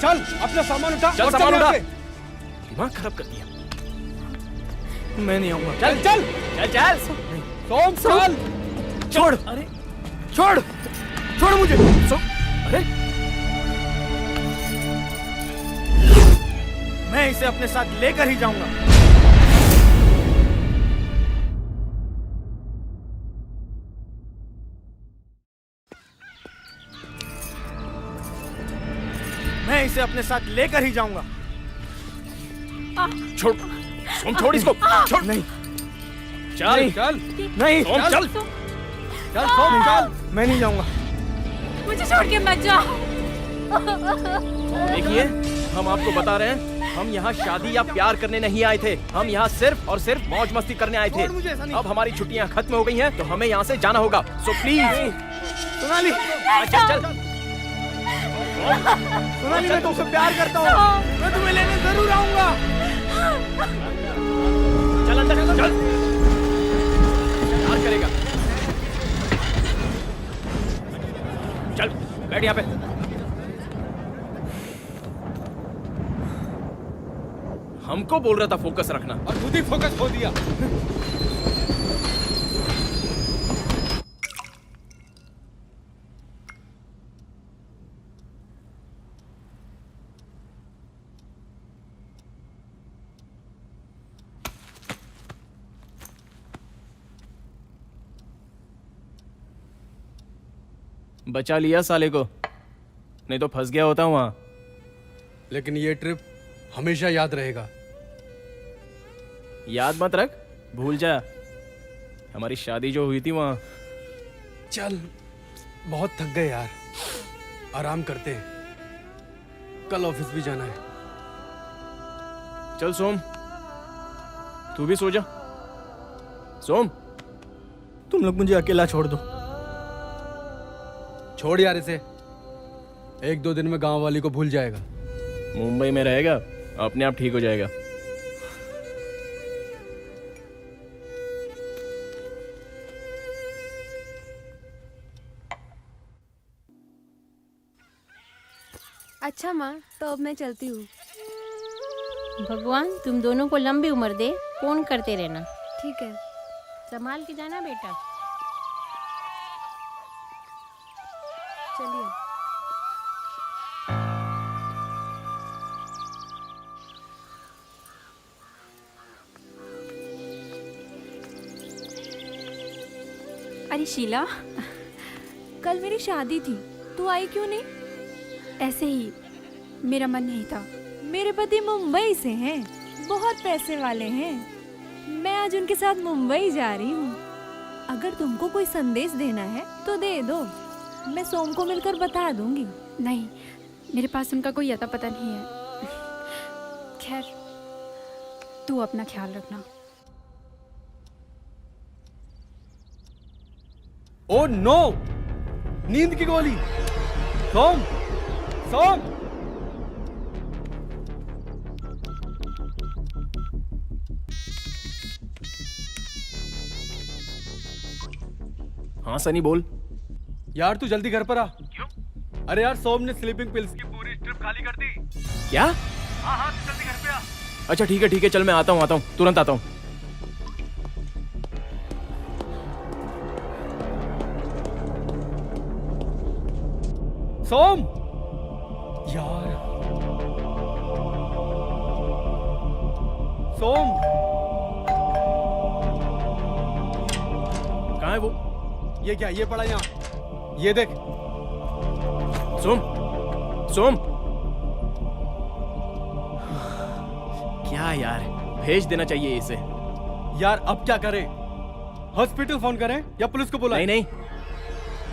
चल अपना सामान उठा। चल और सामान यहाँ उठा। से। दिमाग खराब कर दिया। मैं नहीं आऊंगा। चल चल चल चल। सोम चल। छोड़। अरे छोड़, छोड़ मुझे। अरे मैं इसे अपने साथ लेकर ही जाऊंगा। मैं इसे अपने साथ लेकर ही जाऊंगा। छोड़ सोम, छोड़ इसको, छोड़। नहीं, चल चल, नहीं सोम, चल चल। चल सोम, चल। मैं नहीं जाऊंगा। मुझे छोड़ के मत जाओ। देखिए, हम आपको बता रहे हैं, हम यहाँ शादी या प्यार करने नहीं आए थे। हम यहाँ सिर्फ और सिर्फ मौज मस्ती करने आए थे। अब हमारी छुट्टियाँ खत्म हो गई हैं, तो हमें यहाँ से जाना होगा। सो प्लीज सोनाली, चल चल। सोनाली, मैं तुमसे प्यार करता हूँ। मैं तुम्हें लेने जरूर आऊंगा। चल अंदर चल। प्यार करेगा। चल बैठ यहाँ पे। हमको बोल रहा था फोकस रखना, और खुद ही फोकस खो दिया। बचा लिया साले को, नहीं तो फंस गया होता वहां। लेकिन ये ट्रिप हमेशा याद रहेगा। याद मत रख, भूल जा हमारी शादी जो हुई थी वहां। चल, बहुत थक गए यार, आराम करते हैं। कल ऑफिस भी जाना है। चल सोम, तू भी सो जा। सोम, तुम लोग मुझे अकेला छोड़ दो। छोड़ यार इसे, 1-2 दिन में गांव वाली को भूल जाएगा। मुंबई में रहेगा, अपने आप ठीक हो जाएगा। अच्छा माँ, तो अब मैं चलती हूँ। भगवान तुम दोनों को लंबी उम्र दे, फोन करते रहना। ठीक है। संभाल के जाना बेटा। चलिए। अरे शीला, कल मेरी शादी थी, तू आई क्यों नहीं? ऐसे ही मेरा मन नहीं था। मेरे पति मुंबई से हैं, बहुत पैसे वाले हैं। मैं आज उनके साथ मुंबई जा रही हूँ। अगर तुमको कोई संदेश देना है तो दे दो, मैं सोम को मिलकर बता दूंगी। नहीं, मेरे पास उनका कोई अता पता नहीं है। खैर, तू अपना ख्याल रखना। ओ नो, नींद की गोली। सोम, सोम। हाँ सनी बोल। यार तू जल्दी घर पर आ। क्यों? अरे यार, सोम ने स्लीपिंग पिल्स की पूरी स्ट्रिप खाली कर दी। क्या? हाँ हाँ, तू जल्दी घर पे आ। अच्छा ठीक है, चल मैं आता हूँ, तुरंत आता हूँ। सोम, यार सोम, कहाँ है वो? ये क्या, ये पड़ा यहाँ, ये देख। सोम, सोम। क्या यार, भेज देना चाहिए इसे। यार अब क्या करें? हॉस्पिटल फोन करें या पुलिस को बुलाएं? नहीं,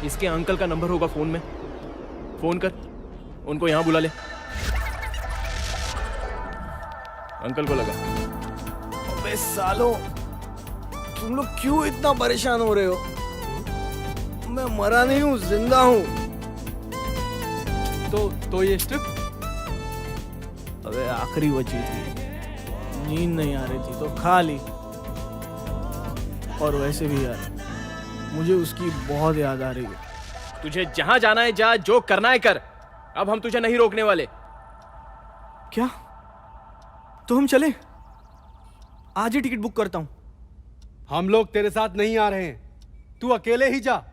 इसके अंकल का नंबर होगा फोन में, फोन कर, उनको यहाँ बुला ले। अंकल को लगा। अबे सालो, तुम लोग क्यों इतना परेशान हो रहे हो? मैं मरा नहीं हूँ, जिंदा हूँ। तो ये स्ट्रिप? अबे आखिरी बची थी, नींद नहीं आ रही थी तो खा ली। और वैसे भी यार, मुझे उसकी बहुत याद आ रही है। तुझे जहां जाना है जा, जो करना है कर। अब हम तुझे नहीं रोकने वाले। क्या? तो हम चले? आज ही टिकट बुक करता हूं। हम लोग तेरे साथ नहीं आ रहे हैं, तू अकेले ही जा।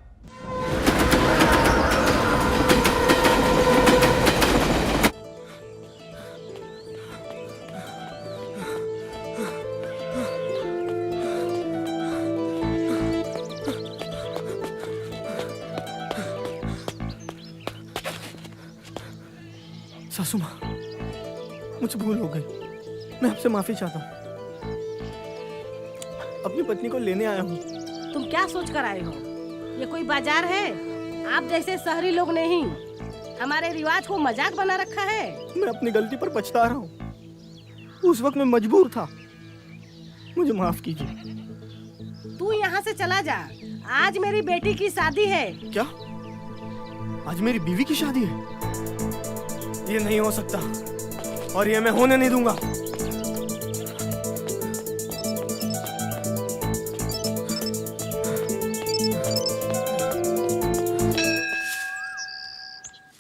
सासू माँ, मुझे भूल हो गई, मैं आपसे माफी चाहता हूँ। अपनी पत्नी को लेने आया हूँ। तुम क्या सोच कर आए हो? ये कोई बाजार है? आप जैसे शहरी लोग नहीं हमारे रिवाज को मजाक बना रखा है। मैं अपनी गलती पर पछता रहा हूँ। उस वक्त मैं मजबूर था, मुझे माफ कीजिए। तू यहाँ से चला जा, आज मेरी बेटी की शादी है। क्या? आज मेरी बीवी की शादी है? ये नहीं हो सकता और ये मैं होने नहीं दूंगा।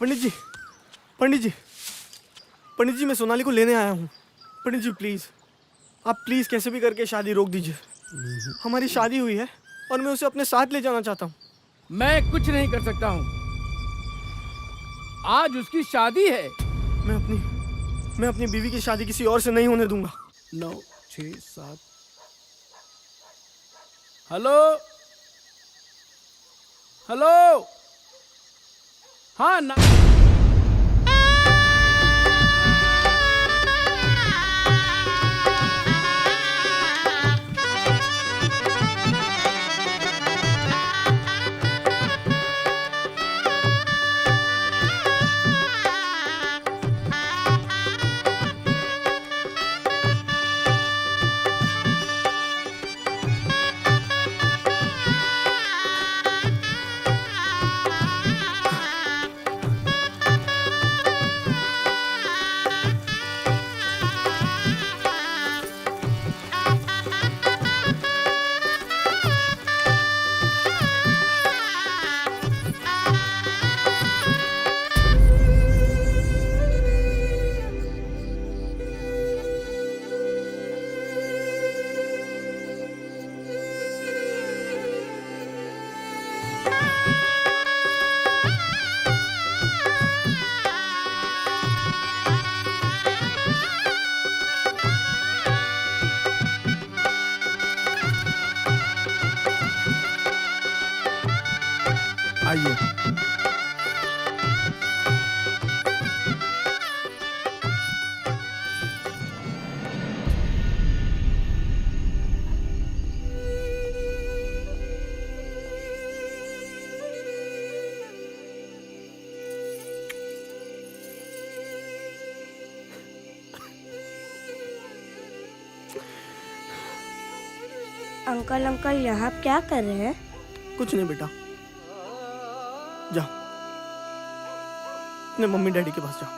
पंडित जी, पंडित जी, पंडित जी, मैं सोनाली को लेने आया हूँ। पंडित जी प्लीज, आप प्लीज कैसे भी करके शादी रोक दीजिए। हमारी शादी हुई है और मैं उसे अपने साथ ले जाना चाहता हूँ। मैं कुछ नहीं कर सकता हूँ, आज उसकी शादी है। मैं अपनी बीवी की शादी किसी और से नहीं होने दूंगा। 9, 6, 7। हेलो हेलो, हाँ ना। आइए। अंकल यहाँ क्या कर रहे हैं? कुछ नहीं बेटा, जाओ अपने मम्मी डैडी के पास जाओ।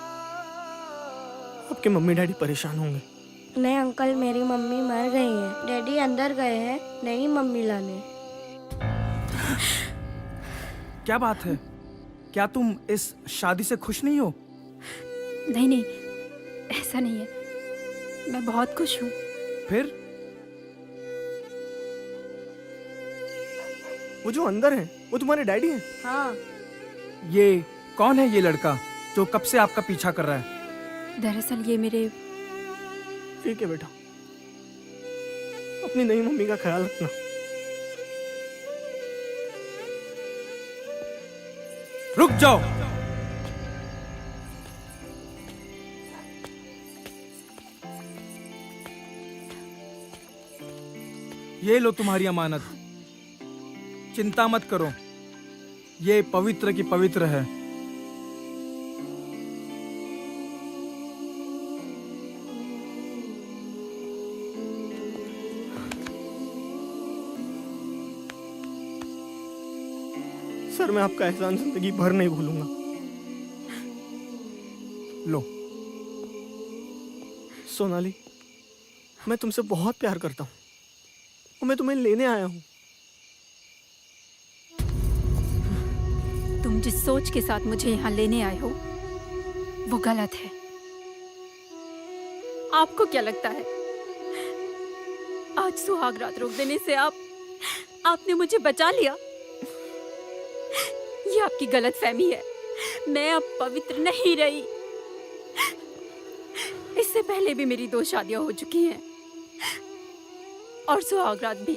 आपके मम्मी डैडी परेशान होंगे। नहीं अंकल, मेरी मम्मी मर गई है। डैडी अंदर गए हैं नहीं मम्मी लाने। क्या बात है? क्या तुम इस शादी से खुश नहीं हो? नहीं नहीं, ऐसा नहीं है, मैं बहुत खुश हूँ। फिर वो जो अंदर है वो तुम्हारे डैडी हैं? हाँ। ये कौन है ये लड़का जो कब से आपका पीछा कर रहा है? दरअसल ये मेरे। ठीक है बेटा, अपनी नई मम्मी का ख्याल रखना। रुक जाओ। ये लो तुम्हारी अमानत, चिंता मत करो, ये पवित्र की पवित्र है। सर, मैं आपका एहसान जिंदगी भर नहीं भूलूंगा। लो सोनाली, मैं तुमसे बहुत प्यार करता हूँ और मैं तुम्हें लेने आया हूँ। तुम जिस सोच के साथ मुझे यहाँ लेने आए हो वो गलत है। आपको क्या लगता है आज सुहाग रात रोक देने से आपने मुझे बचा लिया? ये आपकी गलतफहमी है। मैं अब पवित्र नहीं रही। इससे पहले भी मेरी 2 शादियां हो चुकी हैं और सुहाग रात भी।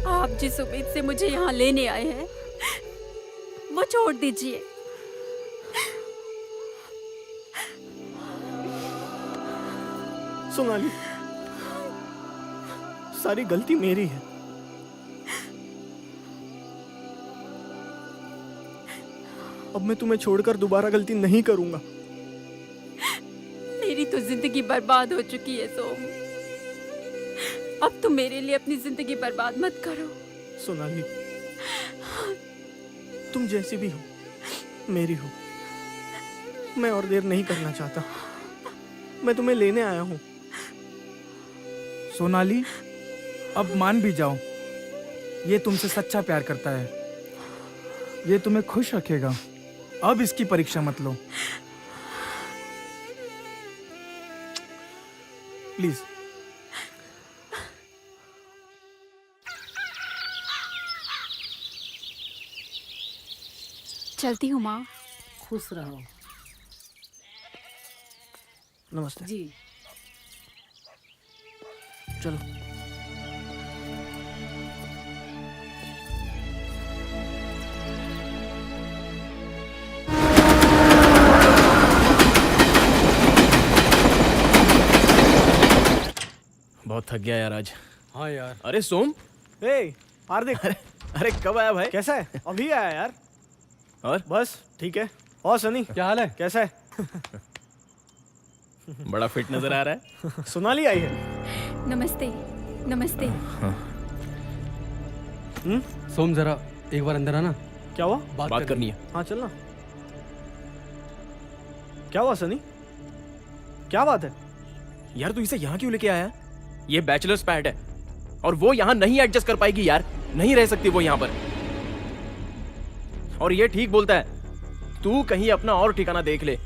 आप जिस उम्मीद से मुझे यहाँ लेने आए हैं वो छोड़ दीजिए। सोनाली, सारी गलती मेरी है। अब मैं तुम्हें छोड़कर दोबारा गलती नहीं करूंगा। मेरी तो जिंदगी बर्बाद हो चुकी है सोम। अब तुम मेरे लिए अपनी जिंदगी बर्बाद मत करो। सोनाली, तुम जैसी भी हो मेरी हो। मैं और देर नहीं करना चाहता। मैं तुम्हें लेने आया हूँ। सोनाली, अब मान भी जाओ, ये तुमसे सच्चा प्यार करता है। ये तुम्हें खुश रखेगा। अब इसकी परीक्षा मत लो, प्लीज। चलती हूँ माँ। खुश रहो। नमस्ते जी। चलो। बहुत थक गया यार आज। हाँ यार। अरे सोम। हार्दिक। अरे कब आया भाई? कैसा है? अभी आया यार। और बस ठीक है। और सनी क्या हाल है? कैसा है? बड़ा फिट नजर आ रहा है। सोनाली आई है। नमस्ते। नमस्ते। सोम जरा एक बार अंदर आना। क्या हुआ? बात करनी है। हाँ चलना। क्या हुआ सनी? क्या बात है? यार तू इसे यहाँ क्यों लेके आया? ये बैचलर्स पैड है और वो यहाँ नहीं एडजस्ट कर पाएगी यार। नहीं रह सकती वो यहाँ पर। और ये ठीक बोलता है, तू कहीं अपना और ठिकाना देख ले,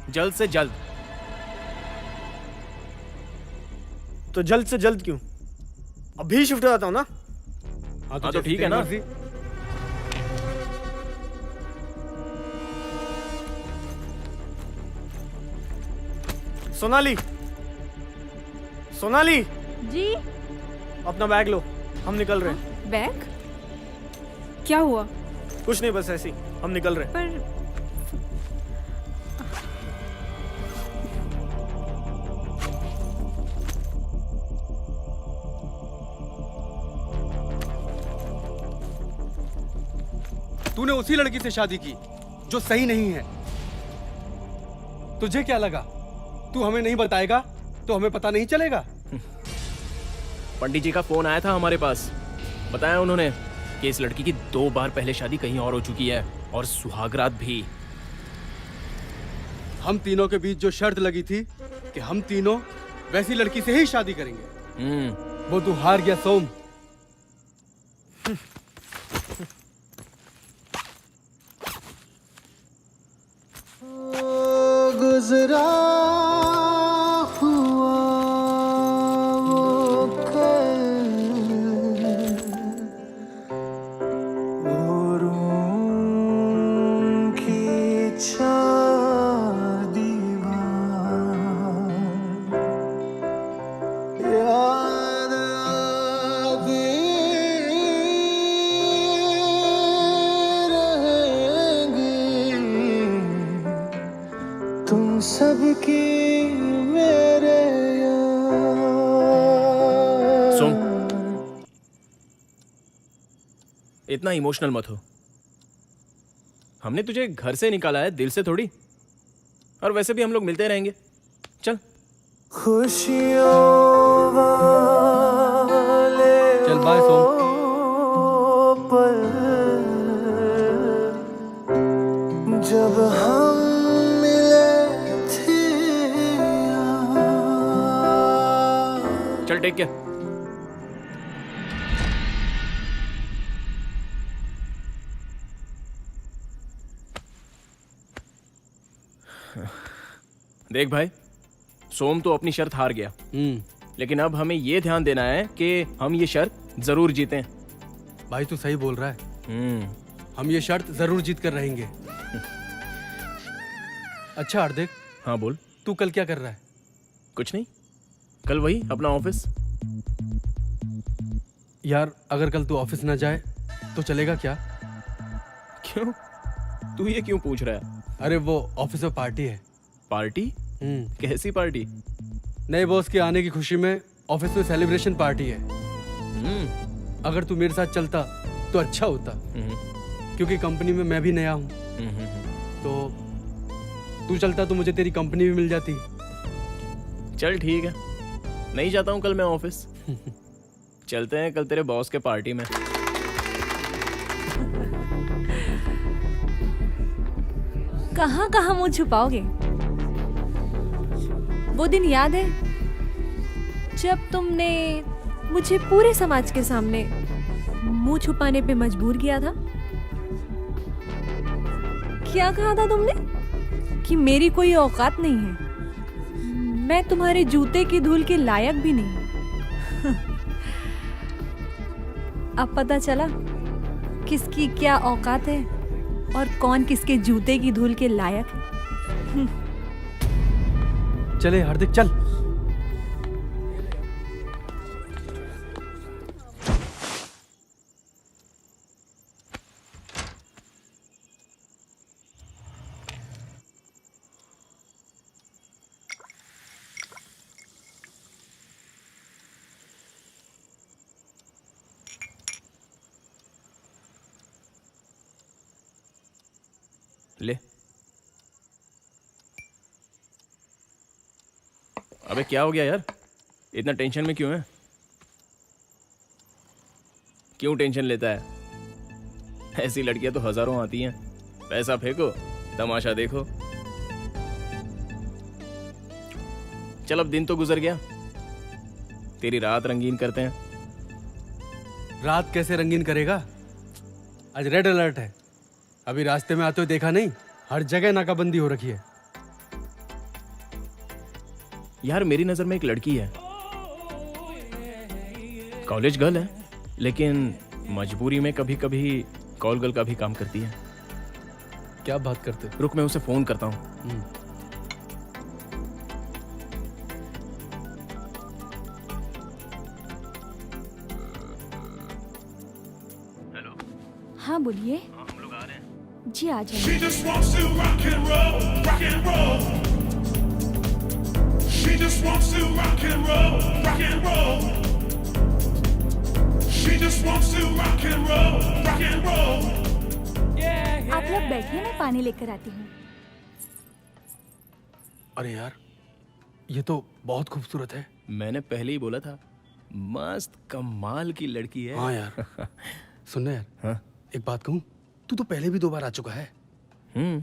जल्द से जल्द। तो जल्द से जल्द क्यों? अभी शिफ्ट हो जाता हूँ ना। हाँ तो ठीक है ना। सोनाली, सोनाली जी। अपना बैग लो, हम निकल रहे हैं। बैग? क्या हुआ? कुछ नहीं, बस ऐसे ही हम निकल रहे हैं। पर तूने उसी लड़की से शादी की जो सही नहीं है। तुझे क्या लगा तू हमें नहीं बताएगा तो हमें पता नहीं चलेगा? पंडित जी का फोन आया था हमारे पास। बताया उन्होंने कि इस लड़की की 2 बार पहले शादी कहीं और हो चुकी है और सुहागरात भी। हम तीनों के बीच जो शर्त लगी थी कि हम तीनों वैसी लड़की से ही शादी करेंगे, वो तू हार गया सोम। गुजरा हुआ वो सबकी मेरे सुन, इतना इमोशनल मत हो। हमने तुझे घर से निकाला है, दिल से थोड़ी। और वैसे भी हम लोग मिलते रहेंगे। चल। खुशियों वाले चल बाय सोम। पल जब हम चल, टेक केयर। देख भाई, सोम तो अपनी शर्त हार गया, लेकिन अब हमें यह ध्यान देना है कि हम ये शर्त जरूर जीतें। भाई तू सही बोल रहा है। हम ये शर्त जरूर जीत कर रहेंगे। अच्छा हार्दिक। हाँ बोल। तू कल क्या कर रहा है? कुछ नहीं, कल वही अपना ऑफिस। यार अगर कल तू ऑफिस ना जाए तो चलेगा क्या? क्यों? तू ये क्यों पूछ रहा है? अरे वो ऑफिस में पार्टी है। पार्टी? कैसी पार्टी? नए बॉस के आने की खुशी में ऑफिस में सेलिब्रेशन पार्टी है। अगर तू मेरे साथ चलता तो अच्छा होता, क्योंकि कंपनी में मैं भी नया हूँ। तो तू चलता तो मुझे तेरी कंपनी भी मिल जाती। चल ठीक है, नहीं जाता हूँ कल मैं ऑफिस। चलते हैं कल तेरे बॉस के पार्टी में। कहाँ कहाँ मुंह छुपाओगे? वो दिन याद है जब तुमने मुझे पूरे समाज के सामने मुंह छुपाने पे मजबूर किया था? क्या कहा था तुमने? कि मेरी कोई औकात नहीं है, मैं तुम्हारे जूते की धूल के लायक भी नहीं। अब पता चला किसकी क्या औकात है और कौन किसके जूते की धूल के लायक है। चले हार्दिक, चल। ले। अबे क्या हो गया यार, इतना टेंशन में क्यों है? क्यों टेंशन लेता है? ऐसी लड़कियां तो हजारों आती हैं। पैसा फेंको, तमाशा देखो। चल अब दिन तो गुजर गया, तेरी रात रंगीन करते हैं। रात कैसे रंगीन करेगा? आज रेड अलर्ट है। अभी रास्ते में आते हुए देखा नहीं? हर जगह नाकाबंदी हो रखी है। यार मेरी नजर में एक लड़की है, कॉलेज गर्ल है, लेकिन मजबूरी में कभी कभी कॉल गर्ल का भी काम करती है। क्या बात करते? रुक मैं उसे फोन करता हूँ। हाँ बोलिए। हम लोग आ रहे हैं। जी आ जाइए। She just wants to rock and roll, rock and roll. She just wants to rock and roll, rock and roll. She just wants to rock and roll, rock and roll. आप लोग बैठिए, मैं पानी लेकर आती हूँ। अरे यार, ये तो बहुत खूबसूरत है। मैंने पहले ही बोला था, मस्त कमाल की लड़की है। हाँ यार। सुनना यार, हाँ? एक बात कहूँ, तू तो पहले भी 2 बार आ चुका है।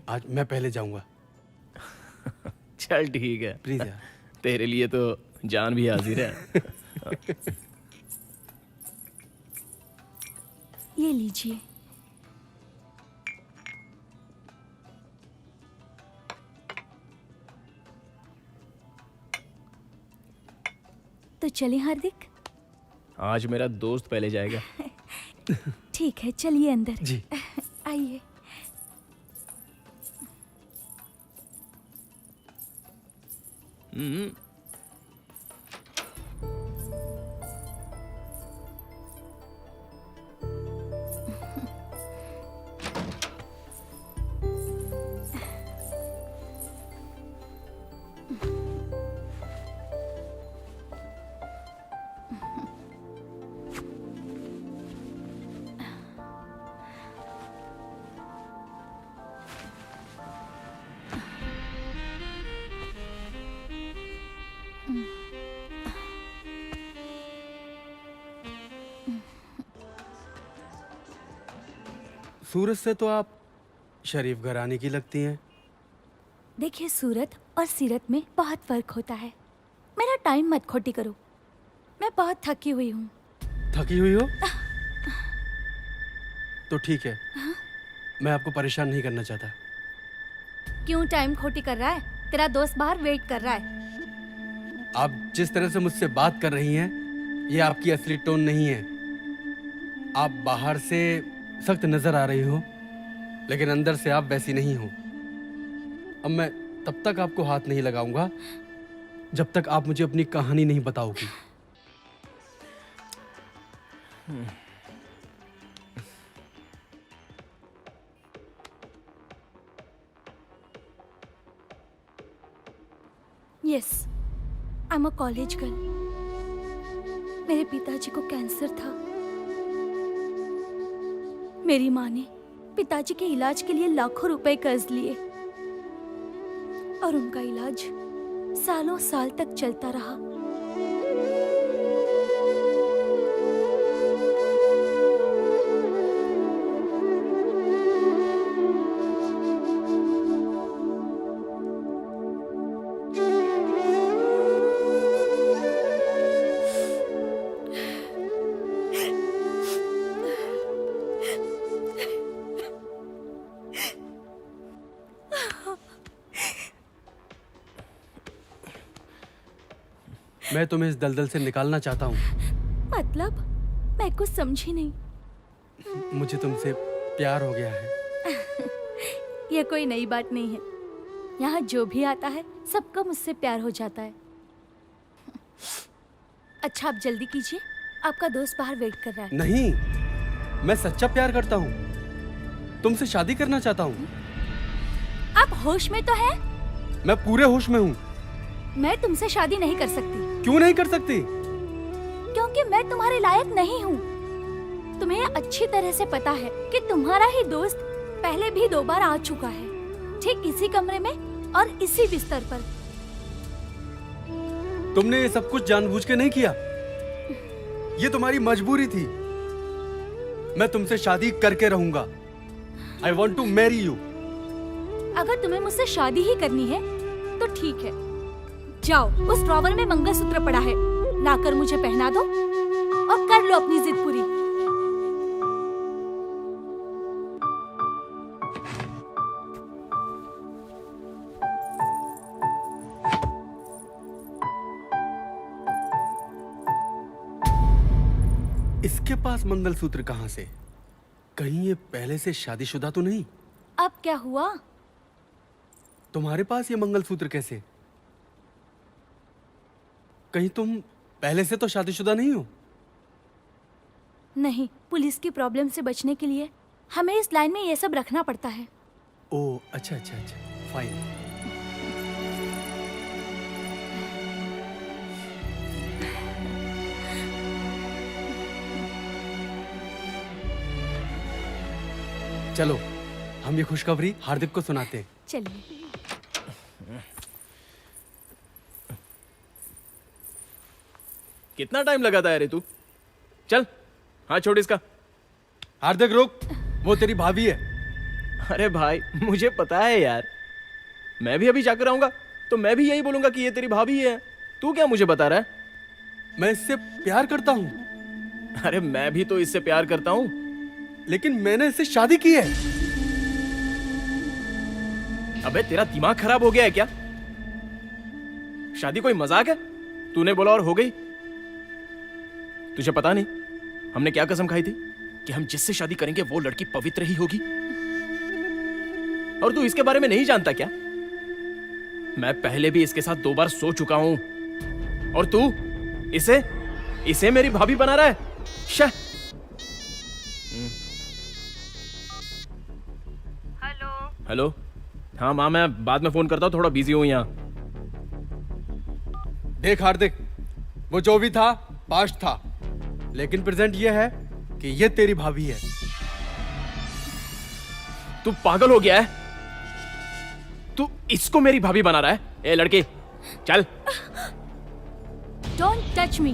आज मैं पहले जाऊंगा। चल ठीक है, प्लीज यार। तेरे लिए तो जान भी हाजिर है। ये लीजिए। तो चले हार्दिक? आज मेरा दोस्त पहले जाएगा। ठीक है, चलिए अंदर। जी। आइए। सूरत से तो आप शरीफ घराने की लगती हैं। देखिए, सूरत और सीरत में बहुत फर्क होता है। मेरा टाइम मत खोटी करो, मैं बहुत थकी हुई हूँ। थकी हुई हो? तो ठीक है, मैं आपको परेशान नहीं करना चाहता। क्यों टाइम खोटी कर रहा है? तेरा दोस्त बाहर वेट कर रहा है। आप जिस तरह से मुझसे बात कर रही हैं, ये आपकी असली टोन नहीं है। आप बाहर से सख्त नजर आ रही हो, लेकिन अंदर से आप वैसी नहीं हो। अब मैं तब तक आपको हाथ नहीं लगाऊंगा जब तक आप मुझे अपनी कहानी नहीं बताओगी। Yes, I am a college girl. मेरे पिताजी को कैंसर था। मेरी माँ ने पिताजी के इलाज के लिए लाखों रुपए कर्ज लिए और उनका इलाज सालों साल तक चलता रहा। मैं तुम्हें इस दलदल से निकालना चाहता हूँ। मतलब मैं कुछ समझी नहीं। मुझे तुमसे प्यार हो गया है। ये कोई नई बात नहीं है। यहाँ जो भी आता है सबको मुझसे प्यार हो जाता है। अच्छा, आप जल्दी कीजिए, आपका दोस्त बाहर वेट कर रहा है। नहीं, मैं सच्चा प्यार करता हूँ। तुमसे शादी करना चाहता हूँ। आप होश में तो हैं? मैं पूरे होश में हूँ। मैं तुमसे शादी नहीं कर सकती। क्यों नहीं कर सकती? क्योंकि मैं तुम्हारे लायक नहीं हूँ। तुम्हें अच्छी तरह से पता है कि तुम्हारा ही दोस्त पहले भी 2 बार आ चुका है, ठीक इसी कमरे में और इसी बिस्तर पर। तुमने ये सब कुछ जानबूझ के नहीं किया। ये तुम्हारी मजबूरी थी। मैं तुमसे शादी करके रहूंगा। I want to marry you। अगर तुम्हें मुझसे शादी ही करनी है तो ठीक है, जाओ, उस ड्रॉवर में मंगलसूत्र पड़ा है, लाकर मुझे पहना दो और कर लो अपनी जिद पूरी। इसके पास मंगलसूत्र कहाँ से? कहीं ये पहले से शादीशुदा तो नहीं? अब क्या हुआ? तुम्हारे पास ये मंगलसूत्र कैसे? कहीं तुम पहले से तो शादीशुदा नहीं हो? नहीं, पुलिस की प्रॉब्लम से बचने के लिए हमें इस लाइन में ये सब रखना पड़ता है। ओह, अच्छा अच्छा अच्छा, फाइन। चलो, हम ये खुशखबरी हार्दिक को सुनाते हैं। चलिए। कितना टाइम लगाता है रे तू? चल, हाँ छोड़ इसका। हार्दिक रुक, वो तेरी भाभी है। अरे भाई, मुझे पता है यार। मैं भी अभी जाकर आऊंगा तो मैं भी यही बोलूंगा कि ये तेरी भाभी है। तू क्या मुझे बता रहा है? मैं इससे प्यार करता हूँ। अरे मैं भी तो इससे प्यार करता हूँ, लेकिन मैंने इससे शादी की है। अबे तेरा दिमाग खराब हो गया है क्या? शादी कोई मजाक है? तूने बोला और हो गई। तुझे पता नहीं हमने क्या कसम खाई थी कि हम जिससे शादी करेंगे वो लड़की पवित्र ही होगी। और तू इसके बारे में नहीं जानता क्या? मैं पहले भी इसके साथ 2 बार सो चुका हूं और तू इसे मेरी भाभी बना रहा है। शह। हेलो। हाँ माँ, मैं बाद में फोन करता हूँ, थोड़ा बिजी हूँ यहाँ। देख हार्दिक, वो जो भी था पास्ट था, लेकिन प्रेजेंट ये है कि ये तेरी भाभी है। तू पागल हो गया है? तू इसको मेरी भाभी बना रहा है? ए लड़के, चल। Don't touch me.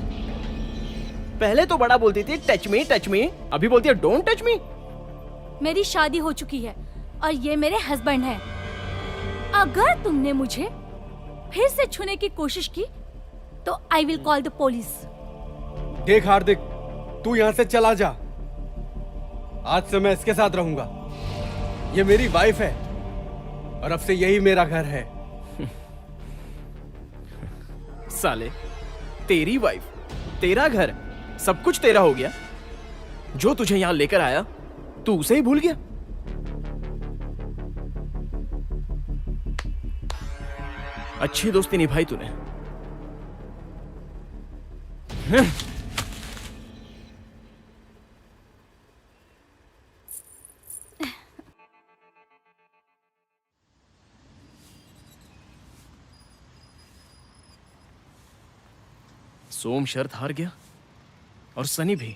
पहले तो बड़ा बोलती थी टच मी टच मी, अभी बोलती है डोंट टच मी। मेरी शादी हो चुकी है और ये मेरे हस्बैंड हैं। अगर तुमने मुझे फिर से छूने की कोशिश की तो I will call the police. देख हार्दिक, तू यहाँ से चला जा। आज से मैं इसके साथ रहूंगा। ये मेरी वाइफ है और अब से यही मेरा घर है। साले, तेरी वाइफ, तेरा घर, सब कुछ तेरा हो गया। जो तुझे यहां लेकर आया तू उसे ही भूल गया। अच्छी दोस्ती निभाई तूने। सोम शर्त हार गया और सनी भी,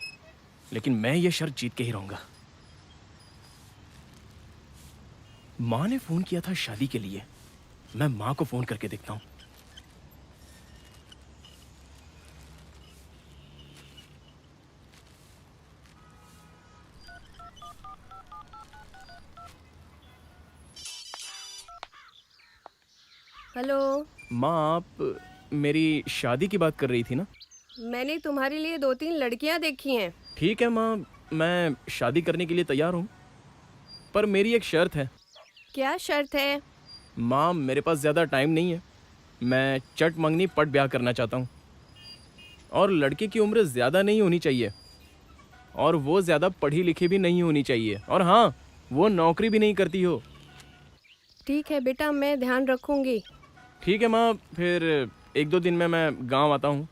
लेकिन मैं ये शर्त जीत के ही रहूंगा। माँ ने फोन किया था शादी के लिए, मैं माँ को फोन करके देखता हूँ। हेलो। माँ, आप मेरी शादी की बात कर रही थी ना? मैंने तुम्हारे लिए 2-3 लड़कियां देखी हैं। ठीक है माँ, मैं शादी करने के लिए तैयार हूँ, पर मेरी एक शर्त है। क्या शर्त है? माँ, मेरे पास ज़्यादा टाइम नहीं है, मैं चट मंगनी पट ब्याह करना चाहता हूँ, और लड़के की उम्र ज़्यादा नहीं होनी चाहिए, और वो ज़्यादा पढ़ी लिखी भी नहीं होनी चाहिए, और हाँ, वो नौकरी भी नहीं करती हो। ठीक है बेटा, मैं ध्यान रखूंगी। ठीक है माँ, फिर 1-2 दिन में मैं गांव आता हूँ।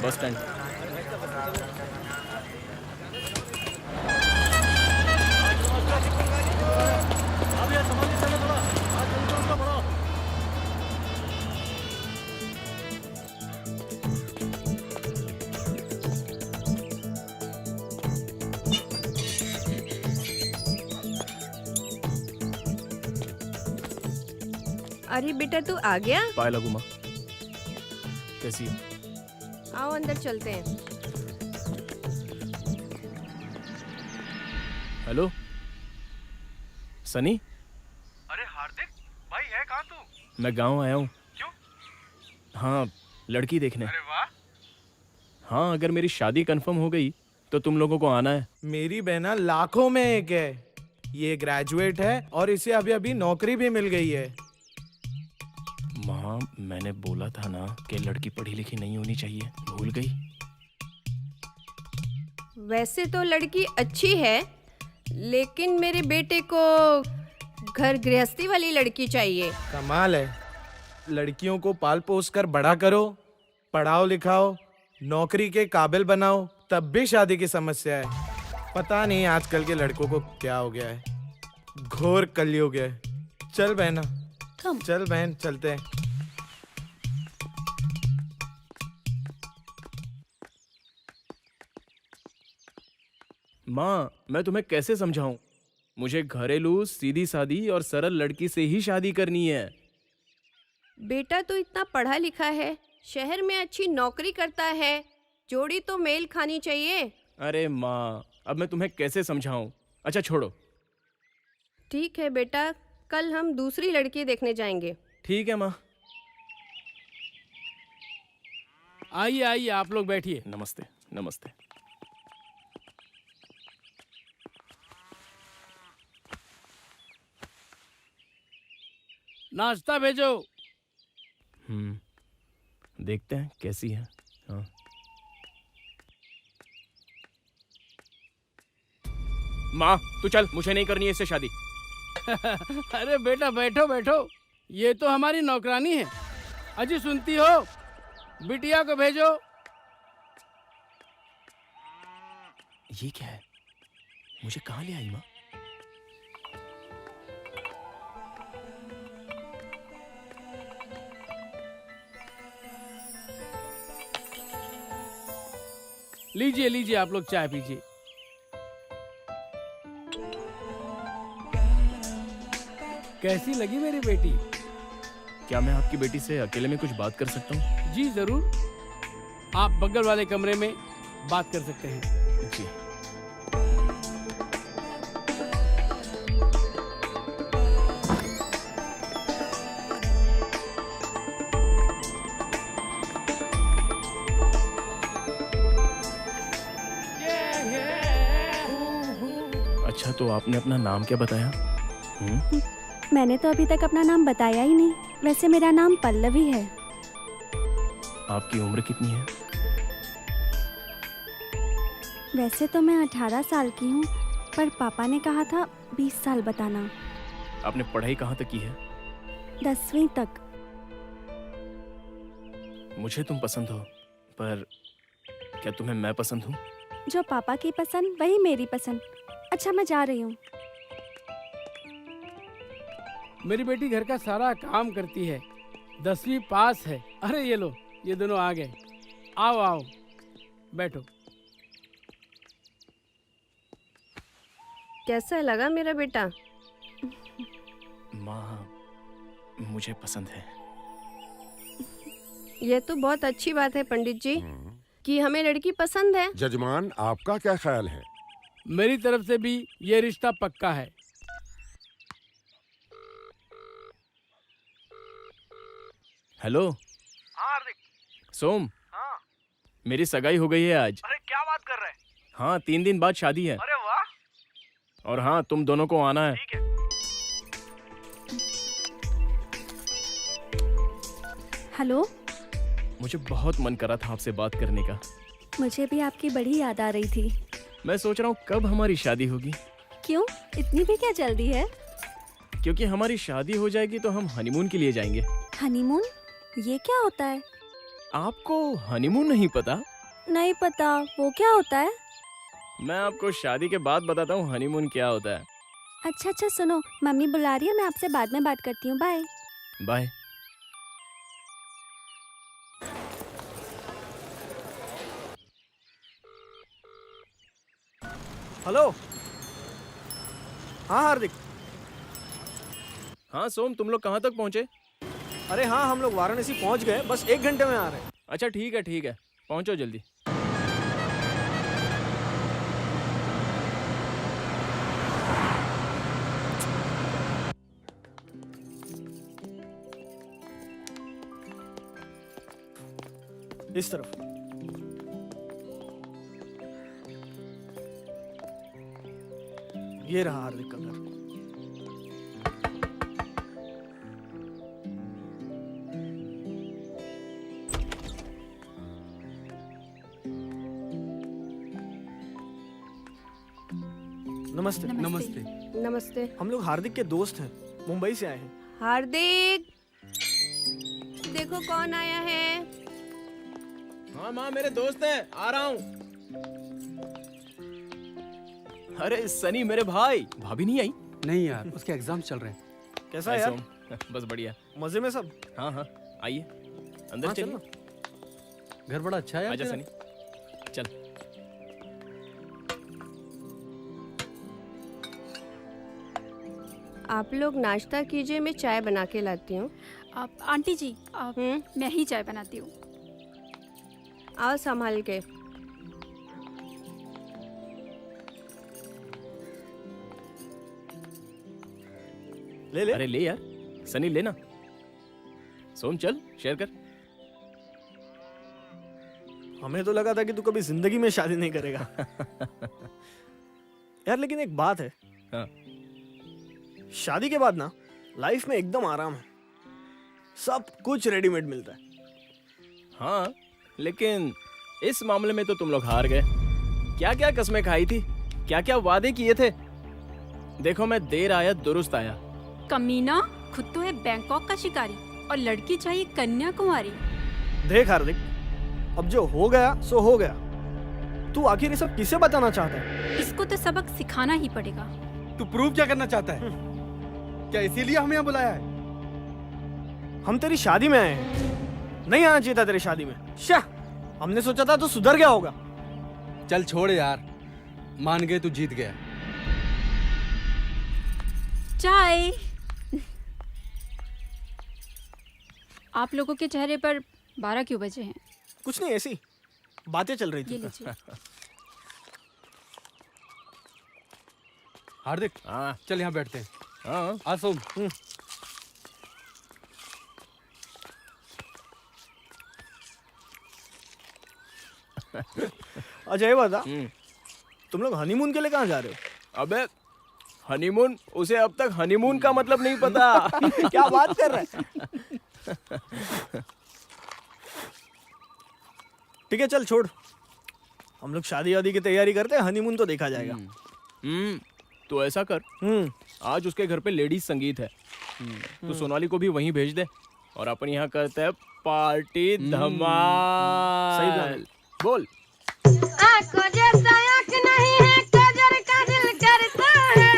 Bus stand. अरे बेटा, तू आ गया? पाए लगू माँ, कैसी हो? आओ अंदर चलते हैं। हेलो सनी। अरे हार्दिक भाई, है कहाँ तू? मैं गांव आया हूँ। क्यों? हाँ, लड़की देखने। अरे वाह। हाँ, अगर मेरी शादी कंफर्म हो गई तो तुम लोगों को आना है। मेरी बहना लाखों में एक है, ये ग्रेजुएट है और इसे अभी अभी नौकरी भी मिल गई है। माँ, मैंने बोला था ना कि लड़की पढ़ी लिखी नहीं होनी चाहिए, भूल गई? वैसे तो लड़की अच्छी है, लेकिन मेरे बेटे को घर गृहस्थी वाली लड़की चाहिए। कमाल है, लड़कियों को पाल पोस कर बड़ा करो, पढ़ाओ लिखाओ, नौकरी के काबिल बनाओ, तब भी शादी की समस्या है। पता नहीं आजकल के लड़कों को क्या हो गया है, घोर कलयुग है। चल बहना, चल बहन, चलते हैं। माँ, मैं तुम्हें कैसे समझाऊं? मुझे घरेलू सीधी सादी और सरल लड़की से ही शादी करनी है। बेटा, तू इतना पढ़ा लिखा है, शहर में अच्छी नौकरी करता है, जोड़ी तो मेल खानी चाहिए। अरे माँ, अब मैं तुम्हें कैसे समझाऊं? अच्छा छोड़ो। ठीक है बेटा, कल हम दूसरी लड़की देखने जाएंगे। ठीक है माँ। आइए आइए, आप लोग बैठिए। नमस्ते। नमस्ते। नाश्ता भेजो। देखते हैं कैसी है। हाँ। माँ, तू चल, मुझे नहीं करनी है इससे शादी। अरे बेटा, बैठो बैठो, ये तो हमारी नौकरानी है। अजी सुनती हो? बिटिया को भेजो। ये क्या है? मुझे कहाँ ले आई माँ? लीजिए लीजिए, आप लोग चाय पीजिए। कैसी लगी मेरी बेटी? क्या मैं आपकी बेटी से अकेले में कुछ बात कर सकता हूँ? जी जरूर, आप बगल वाले कमरे में बात कर सकते हैं। जी। अच्छा, तो आपने अपना नाम क्या बताया? मैंने तो अभी तक अपना नाम बताया ही नहीं। वैसे मेरा नाम पल्लवी है। आपकी उम्र कितनी है? वैसे तो मैं 18 साल की हूँ, पर पापा ने कहा था 20 साल बताना। आपने पढ़ाई कहाँ तक की है? 10वीं तक। मुझे तुम पसंद हो, पर क्या तुम्हें मैं पसंद हूँ? जो पापा की पसंद वही मेरी पसंद। अच्छा मैं जा रही हूँ। मेरी बेटी घर का सारा काम करती है, 10वीं पास है। अरे ये लो, ये दोनों आ गए। आओ आओ बैठो। कैसा लगा मेरा बेटा? माँ, मुझे पसंद है। यह तो बहुत अच्छी बात है पंडित जी कि हमें लड़की पसंद है। जजमान, आपका क्या ख्याल है? मेरी तरफ से भी ये रिश्ता पक्का है। हेलो सोम, मेरी सगाई हो गई है आज। अरे क्या बात कर रहे हैं? हाँ, 3 दिन बाद शादी है। अरे वाह। और हाँ, तुम दोनों को आना है। ठीक है। हेलो, मुझे बहुत मन करा था आपसे बात करने का। मुझे भी आपकी बड़ी याद आ रही थी। मैं सोच रहा हूँ कब हमारी शादी होगी। क्यों, इतनी भी क्या जल्दी है? क्योंकि हमारी शादी हो जाएगी तो हम हनीमून के लिए जाएंगे। हनीमून? ये क्या होता है? आपको हनीमून नहीं पता? नहीं पता, वो क्या होता है? मैं आपको शादी के बाद बताता हूँ हनीमून क्या होता है। अच्छा सुनो, मम्मी बुला रही है, मैं आपसे बाद में बात करती हूँ। Bye bye. हेलो। हाँ हार्दिक। हाँ सोम, तुम लोग कहाँ तक पहुँचे? अरे हाँ, हम लोग वाराणसी पहुंच गए, बस 1 घंटे में आ रहे हैं। अच्छा ठीक है, पहुँचो जल्दी। इस तरफ। ये रहा हार्दिक का घर। नमस्ते। नमस्ते। नमस्ते। हम लोग हार्दिक के दोस्त हैं, मुंबई से आए हैं। हार्दिक, देखो कौन आया है। हाँ माँ, मेरे दोस्त हैं, आ रहा हूँ। अरे सनी, मेरे भाई। भाभी नहीं आई? नहीं यार, उसके एग्जाम चल रहे हैं। कैसा है यार? बस बढ़िया। मजे में सब? हाँ, आइए अंदर। हाँ, चलिए। घर बड़ा अच्छा है। आजा सनी, चल। आप लोग नाश्ता कीजिए, मैं चाय बना के लाती हूँ। आप आंटी जी, मैं ही चाय बनाती हूँ। आओ संभाल के। ले। अरे ले यार, सनी लेना। सोम चल, शेयर कर। हमें तो लगा था कि तू कभी जिंदगी में शादी नहीं करेगा। यार लेकिन एक बात है। हाँ। शादी के बाद ना लाइफ में एकदम आराम है, सब कुछ रेडीमेड मिलता है। हाँ, लेकिन इस मामले में तो तुम लोग हार गए। क्या क्या कसमें खाई थी, क्या क्या वादे किए थे। देखो, मैं देर आया दुरुस्त आया। कमीना खुद तो है बैंकॉक का शिकारी और लड़की चाहिए कन्याकुमारी। देख हार्दिक, अब जो हो गया सो हो गया। तू आखिर ये सब किसे बताना चाहता है? इसको तो सबक सिखाना ही पड़ेगा। तू प्रूव क्या करना चाहता है? क्या इसीलिए हमें यहाँ बुलाया है? हम तेरी शादी में आए हैं, नहीं आना चाहिए था तेरी शादी में। शाह, हमने सोचा था तू सुधर गया होगा। चल छोड़ यार, मान गए, तू जीत गया। चाय। आप लोगों के चेहरे पर 12 क्यों बजे हैं? कुछ नहीं, ऐसी बातें चल रही थी। हार्दिक, चल यहाँ बैठते हैं। आ सोम। अच्छा ये बता, तुम लोग हनीमून के लिए कहाँ जा रहे हो? अबे हनीमून, उसे अब तक हनीमून का मतलब नहीं पता। क्या बात कर रहा है? ठीक है चल छोड़, हम लोग शादी वादी की तैयारी करते हैं, हनीमून तो देखा जाएगा। तो ऐसा कर, आज उसके घर पे लेडीज संगीत है, तो सोनाली को भी वहीं भेज दे और अपन यहाँ करते हैं पार्टी धमाल। सही प्लान है। बोल। आ आंखों जैसा आंख नहीं है काजल का दिल करता है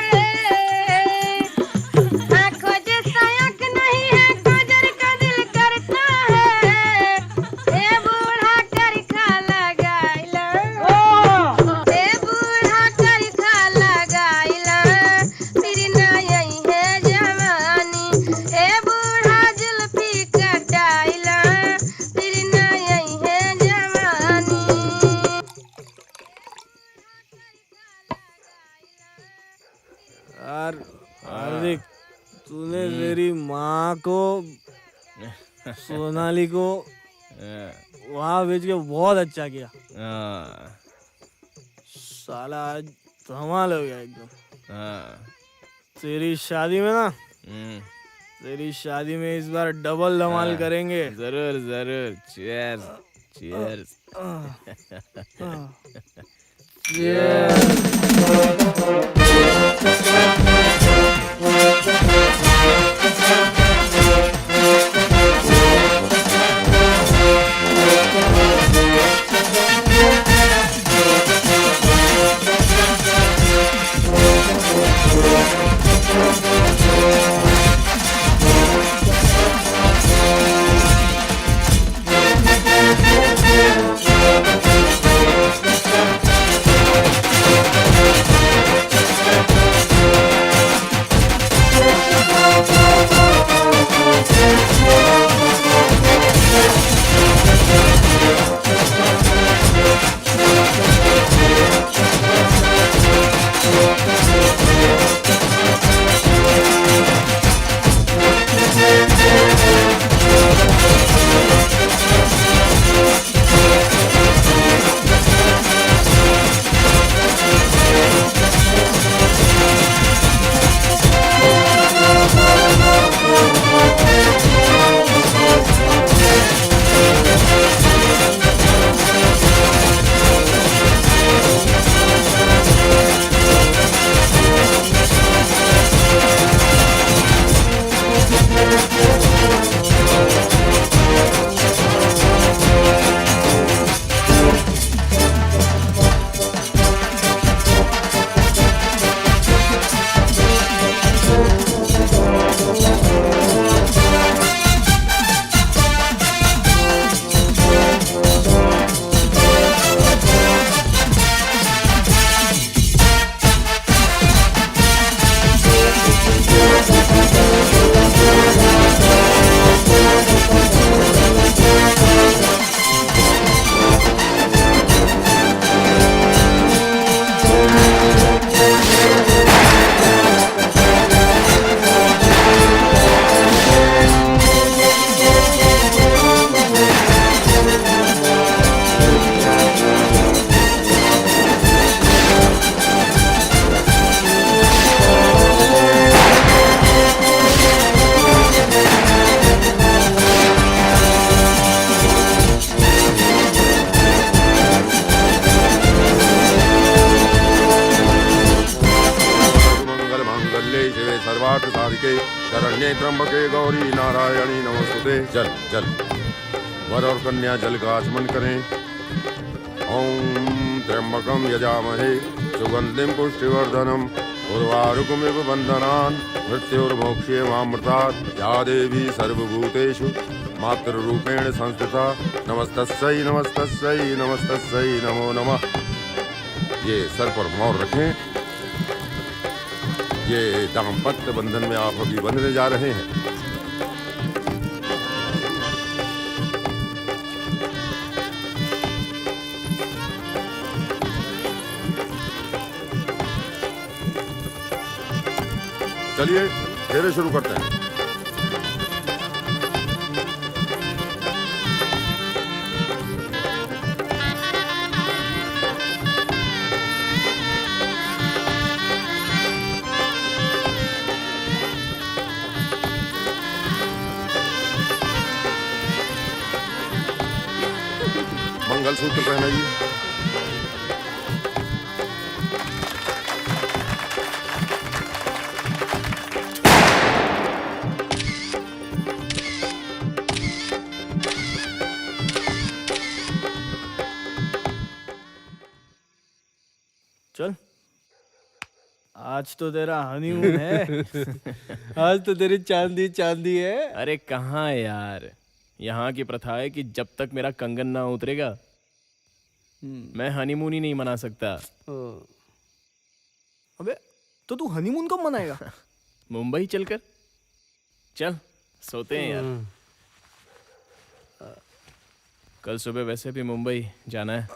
आंखों जैसा आंख नहीं है काजल का दिल करता है ए बूढ़ा कर खा लगाइला ए बूढ़ा कर खा लगाइला तेरी नई है जवानी ए बूढ़ा जुल्फी कटाइला तेरी नई है जवानी। यार हार्दिक, तूने मेरी माँ को सोनाली को वहाँ भेज के बहुत अच्छा किया। साला आज धमाल हो गया एकदम। तेरी शादी में ना तेरी शादी में इस बार डबल धमाल करेंगे। जरूर जरूर। Cheers cheers. सर्वार्थ साधिके शरण्ये त्र्यंबके गौरी नारायणी नमस्तुते। जल जल वर और कन्या जल का आचमन करें। ओम त्र्यंबकम यजामहे सुगंधिम पुष्टिवर्धनम उर्वारुकमिव बंधनान् मृत्युर्मोक्षेमामृतात् या देवी सर्वभूतेषु मातृरूपेण संस्थिता नमस्तस्यै नमस्तस्यै नमस्तस्यै नमो नमः। ये सर पर मोर रखें। ये दाम्पत्य बंधन में आप अभी बंधने जा रहे हैं। चलिए फेरे शुरू करते हैं। मंगलसूत्र पहनाइए। आज तो तेरा हनीमून है। आज तो तेरी चांदी चांदी है। अरे कहाँ यार, यहाँ की प्रथा है कि जब तक मेरा कंगन ना उतरेगा मैं हनीमून ही नहीं मना सकता। अबे तो तू हनीमून कब मनाएगा? मुंबई चलकर। चल सोते हैं यार, कल सुबह वैसे भी मुंबई जाना है।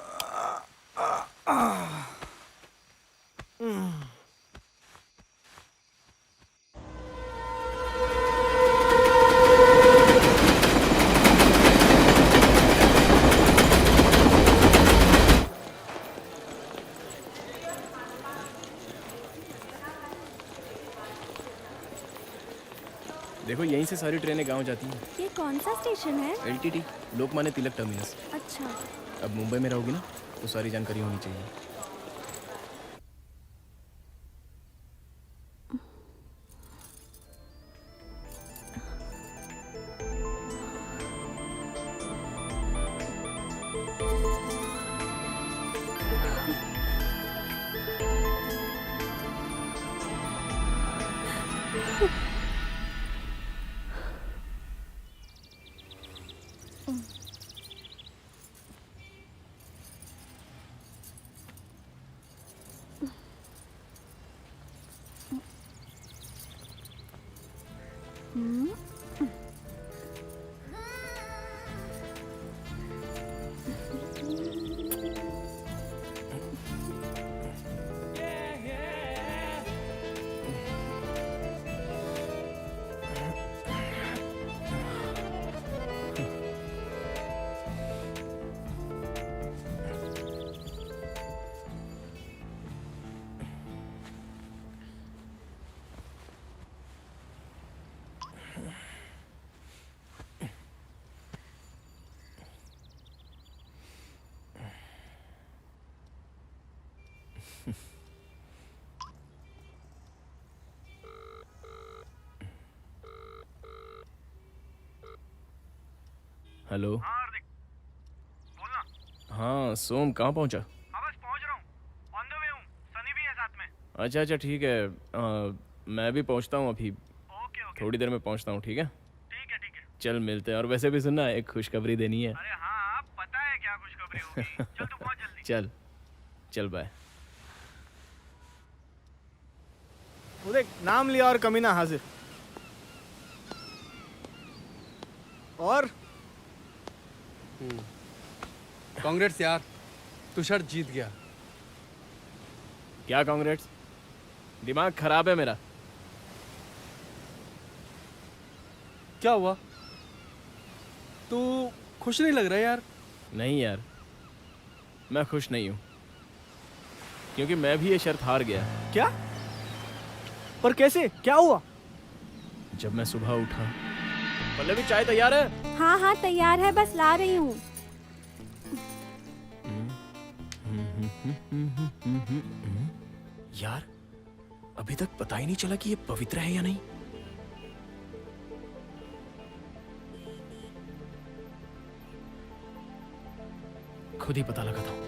देखो यहीं से सारी ट्रेनें गांव जाती हैं। ये कौन सा स्टेशन है? LTT, Lokmanya Tilak terminus. अच्छा। अब मुंबई में रहोगी ना तो सारी जानकारी होनी चाहिए। हेलो। हाँ सोम, कहाँ पहुँचा? बस पहुंच रहा हूँ, ऑन द वे हूँ, सनी भी है साथ में। अच्छा अच्छा ठीक है, मैं भी पहुँचता हूँ अभी। ओके। थोड़ी देर में पहुँचता हूँ, ठीक है? ठीक है। चल मिलते हैं। और वैसे भी सुनना, एक खुशखबरी देनी है। अरे हाँ, पता है क्या खुशखबरी होगी। चल तू पहुंच जल्दी। चल चल बाय। वो देख, नाम लिया और कमीना हाजिर। और कांग्रेस यार, तू शर्त जीत गया। क्या कांग्रेस? दिमाग खराब है मेरा। क्या हुआ? तू खुश नहीं लग रहा यार। नहीं यार, मैं खुश नहीं हूँ, क्योंकि मैं भी ये शर्त हार गया। क्या? पर कैसे? क्या हुआ? जब मैं सुबह उठा। पल्लवी, चाय तैयार है? हाँ हाँ तैयार है, बस ला रही हूँ। यार अभी तक पता ही नहीं चला कि ये पवित्र है या नहीं। खुद ही पता लगाता हूं।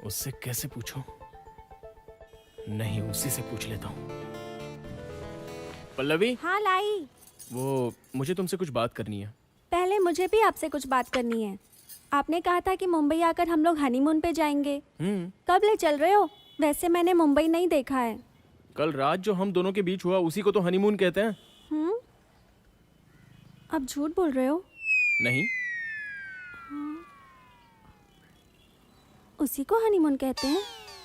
उससे कैसे पूछूं? नहीं, उसी से पूछ लेता हूं। पल्लवी। हाँ लाई। वो मुझे तुमसे कुछ बात करनी है। पहले मुझे भी आपसे कुछ बात करनी है। आपने कहा था कि मुंबई आकर हम लोग हनीमून पे जाएंगे। कब ले चल रहे हो? वैसे मैंने मुंबई नहीं देखा है। कल रात जो हम दोनों के बीच हुआ उसी को तो हनीमून कहते हैं। अब झूठ बोल रहे हो? नहीं। उसी को हनीमून कहते हैं?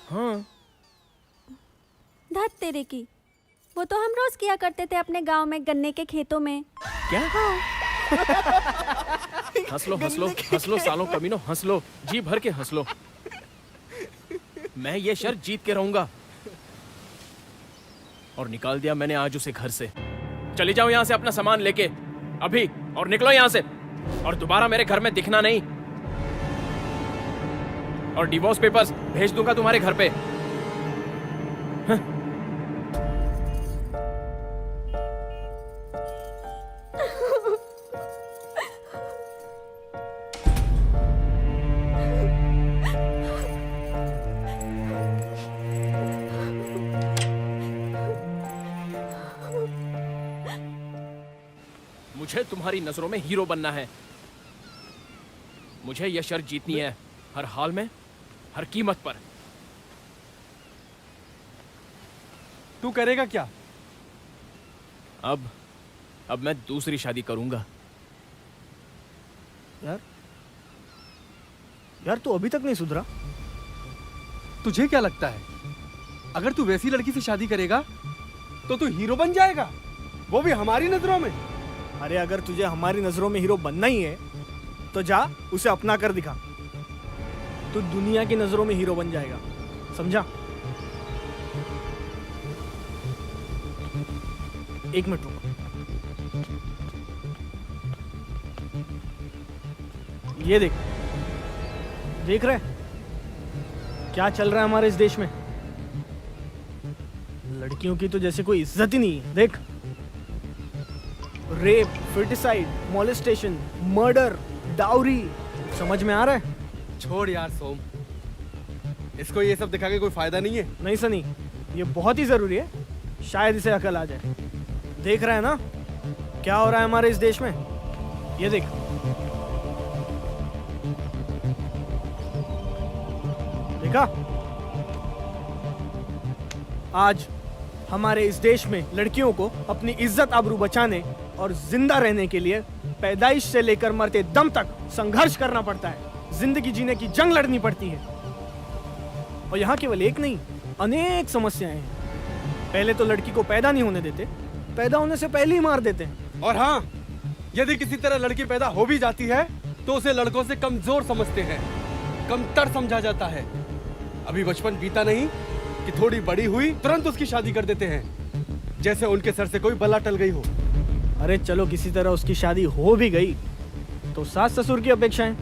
हाँ। धत तेरे की, वो तो हम रोज किया करते थे अपने गांव में गन्ने के खेतों में। क्या? हंस लो हंस लो हंस लो सालों कमीनों, हंस लो, जी भर के हंस लो। मैं ये शर्त जीत के रहूंगा। और निकाल दिया मैंने आज उसे घर से। चली जाओ यहाँ से अपना सामान लेके अभी, और निकलो यहाँ से, और दोबारा मेरे घर में दिखना नहीं। और डिवोर्स पेपर्स भेज दूंगा तुम्हारे घर पे। मुझे तुम्हारी नजरों में हीरो बनना है। मुझे यह शर्त जीतनी है, हर हाल में, हर कीमत पर। तू करेगा क्या? अब मैं दूसरी शादी करूंगा। यार तू अभी तक नहीं सुधरा। तुझे क्या लगता है, अगर तू वैसी लड़की से शादी करेगा तो तू हीरो बन जाएगा, वो भी हमारी नजरों में? अरे अगर तुझे हमारी नजरों में हीरो बनना ही है तो जा उसे अपना कर दिखा। तू दुनिया की नजरों में हीरो बन जाएगा, समझा? एक मिनट रुको। ये देख रहे क्या चल रहा है हमारे इस देश में? लड़कियों की तो जैसे कोई इज्जत ही नहीं है। देख, rape, foeticide, molestation, murder, dowry, समझ में आ रहा है? छोड़ यार सोम, इसको ये सब दिखा के कोई फायदा नहीं है। नहीं सनी, ये बहुत ही जरूरी है, शायद इसे अकल आ जाए। देख रहा है ना क्या हो रहा है हमारे इस देश में? ये देख, देखा? आज हमारे इस देश में लड़कियों को अपनी इज्जत आबरू बचाने और जिंदा रहने के लिए पैदाइश से लेकर मरते दम तक संघर्ष करना पड़ता है। जिंदगी जीने की जंग लड़नी पड़ती है। और यहाँ केवल एक नहीं, अनेक समस्याएं हैं। पहले तो लड़की को पैदा नहीं होने देते, पैदा होने से पहले ही मार देते हैं। और हाँ, यदि किसी तरह लड़की पैदा हो भी जाती है तो उसे लड़कों से कमजोर समझते हैं, कमतर समझा जाता है। अभी बचपन बीता नहीं कि थोड़ी बड़ी हुई तुरंत उसकी शादी कर देते हैं, जैसे उनके सर से कोई बला टल गई हो। अरे चलो किसी तरह उसकी शादी हो भी गई तो सास ससुर की अपेक्षाएं,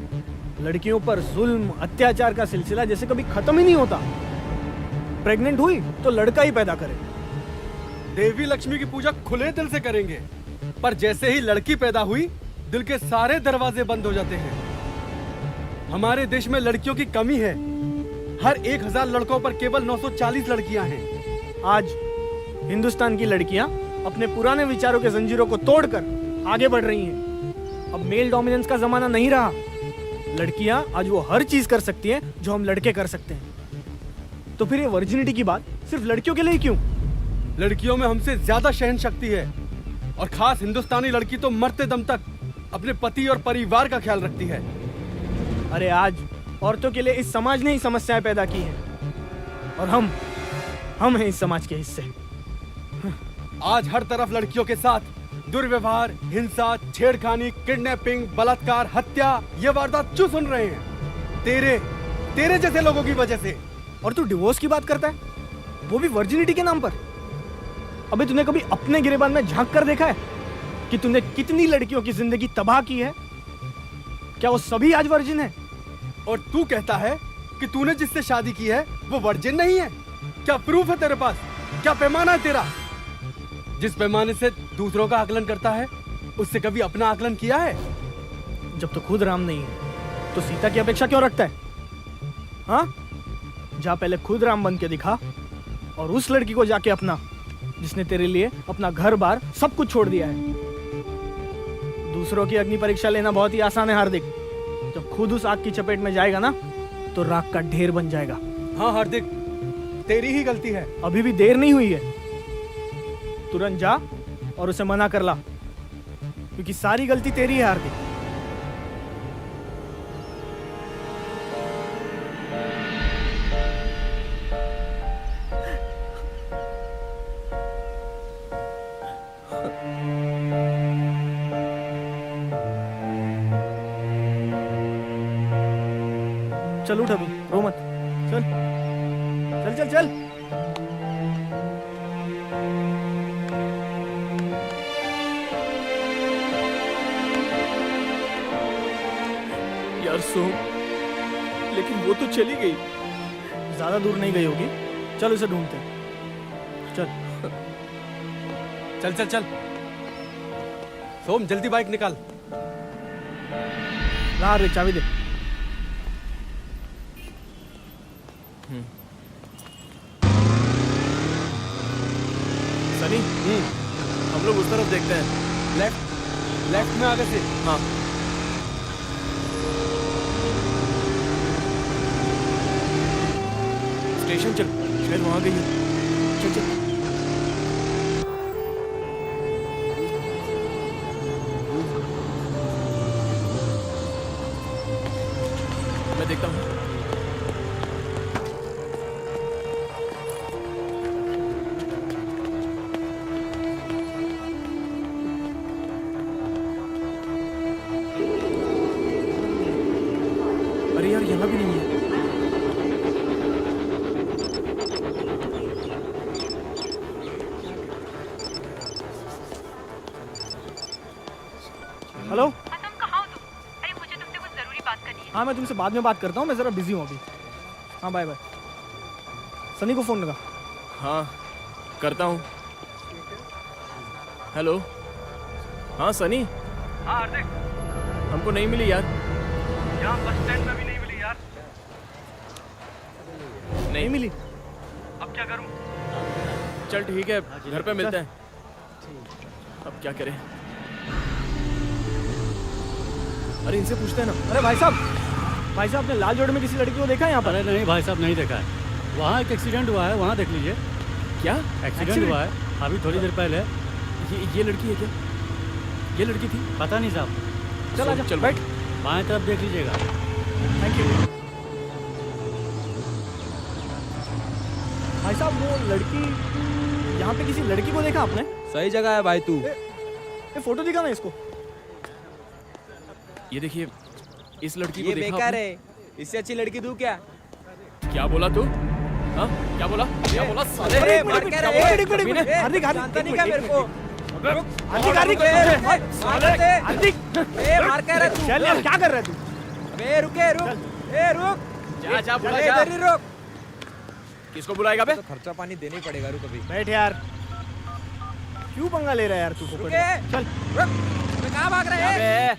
लड़कियों पर जुल्म अत्याचार का सिलसिला जैसे कभी खत्म ही नहीं होता। प्रेग्नेंट हुई तो लड़का ही पैदा करे। देवी लक्ष्मी की पूजा खुले दिल से करेंगे, पर जैसे ही लड़की पैदा हुई दिल के सारे दरवाजे बंद हो जाते हैं। हमारे देश में लड़कियों की कमी है, हर 1000 लड़कों पर केवल 940 लड़कियां हैं। आज हिंदुस्तान की लड़कियां अपने पुराने विचारों के जंजीरों को तोड़कर आगे बढ़ रही हैं। अब मेल डोमिनेंस का जमाना नहीं रहा। लड़कियां आज वो हर चीज कर सकती हैं जो हम लड़के कर सकते हैं। तो फिर ये वर्जिनिटी की बात सिर्फ लड़कियों के लिए क्यों? लड़कियों में हमसे ज्यादा सहन शक्ति है, और खास हिंदुस्तानी लड़की तो मरते दम तक अपने पति और परिवार का ख्याल रखती है। अरे आज औरतों के लिए इस समाज ने ही समस्याएं पैदा की हैं, और हम हैं इस समाज के हिस्से। आज हर तरफ लड़कियों के साथ दुर्व्यवहार, हिंसा, छेड़खानी, किडनैपिंग, बलात्कार, हत्या, ये वारदात क्यों सुन रहे हैं? तेरे जैसे लोगों की वजह से। और तू डिवोर्स की बात करता है, वो भी वर्जिनिटी के नाम पर। अबे तूने कभी अपने गिरेबान में झांक कर देखा है कि तूने कितनी लड़कियों की जिंदगी तबाह की है? क्या वो सभी आज वर्जिन है? और तू कहता है कि तूने जिससे शादी की है वो वर्जिन नहीं है? क्या प्रूफ है तेरे पास? क्या पैमाना है तेरा? जिस पैमाने से दूसरों का आकलन करता है, उससे कभी अपना आकलन किया है? जब तो खुद राम नहीं है तो सीता की अपेक्षा क्यों रखता है? हाँ, जा पहले खुद राम बन के दिखा, और उस लड़की को जाके अपना जिसने तेरे लिए अपना घर बार सब कुछ छोड़ दिया है। दूसरों की अग्नि परीक्षा लेना बहुत ही आसान है हार्दिक। जब खुद उस आग की चपेट में जाएगा ना तो राख का ढेर बन जाएगा। हाँ हार्दिक, तेरी ही गलती है। अभी भी देर नहीं हुई है, तुरंत जा और उसे मना कर ला, क्योंकि सारी गलती तेरी है हार्दिक। चल उठ, अभी रो मत। चल चल चल चल। यार सोम, लेकिन वो तो चली गई। ज्यादा दूर नहीं गई होगी, चल उसे ढूंढते हैं। चल चल चल चल। सोम जल्दी बाइक निकाल। ला रे चाबी दे। सनी, हम लोग उस तरफ देखते हैं। लेफ्ट में आगे से। हाँ। स्टेशन चल, शायद वहां गई है। चल चल। मैं देखता हूँ। अरे यार, यहाँ भी नहीं है। हेलो। तुम कहाँ हो तुम? अरे मुझे तुमसे कुछ जरूरी बात करनी है। हाँ, मैं तुमसे बाद में बात करता हूँ, मैं जरा बिजी हूँ अभी। हाँ, बाय बाय। सनी को फोन लगा। हाँ, करता हूँ। हेलो। हाँ सनी। हाँ हार्दिक, हमको नहीं मिली यार। यहाँ बस स्टैंड में भी नहीं मिली यार। नहीं मिली। अब क्या करूँ? चल ठीक है, घर पे मिलते हैं। अब क्या करें? अरे इनसे पूछते हैं ना। अरे भाई साहब ने लाल जोड़े में किसी लड़की को देखा है यहाँ पर? अरे नहीं भाई साहब, नहीं देखा है। वहाँ एक एक्सीडेंट हुआ है, वहाँ देख लीजिए। क्या एक्सीडेंट हुआ है अभी थोड़ी देर पहले। ये लड़की है क्या? ये लड़की थी? पता नहीं साहब। चल आजा, चल बैठ। बाएं तरफ देख लीजिएगा। Thank you. भाई साहब, वो लड़की, यहाँ पे किसी लड़की को देखा आपने? सही जगह है भाई तू। ये फोटो दिखा ना इसको। ये देखिए, इस लड़की को ये देखा बेकार आपने? है, इससे अच्छी लड़की दूं क्या? क्या बोला तू? हाँ, क्या बोला? क्या बोला? साले? अरे मार के क्या रहे। बोला? एक मिनट, हार्दिक, जानता नहीं क्या मेरे को? हार्दिक, मार के रहे तू। चल यार, क्या कर रहा है तू? अबे रुक। जा बोला अरे जा। इधर ही रुक। किसको बुलाएगा बे? तो खर्चा पानी देना ही पड़ेगा, रुक अभी। बैठ यार, क्यों पंगा ले रहा है यार तू? रुके। चल रुक। कहाँ भाग रहे हैं?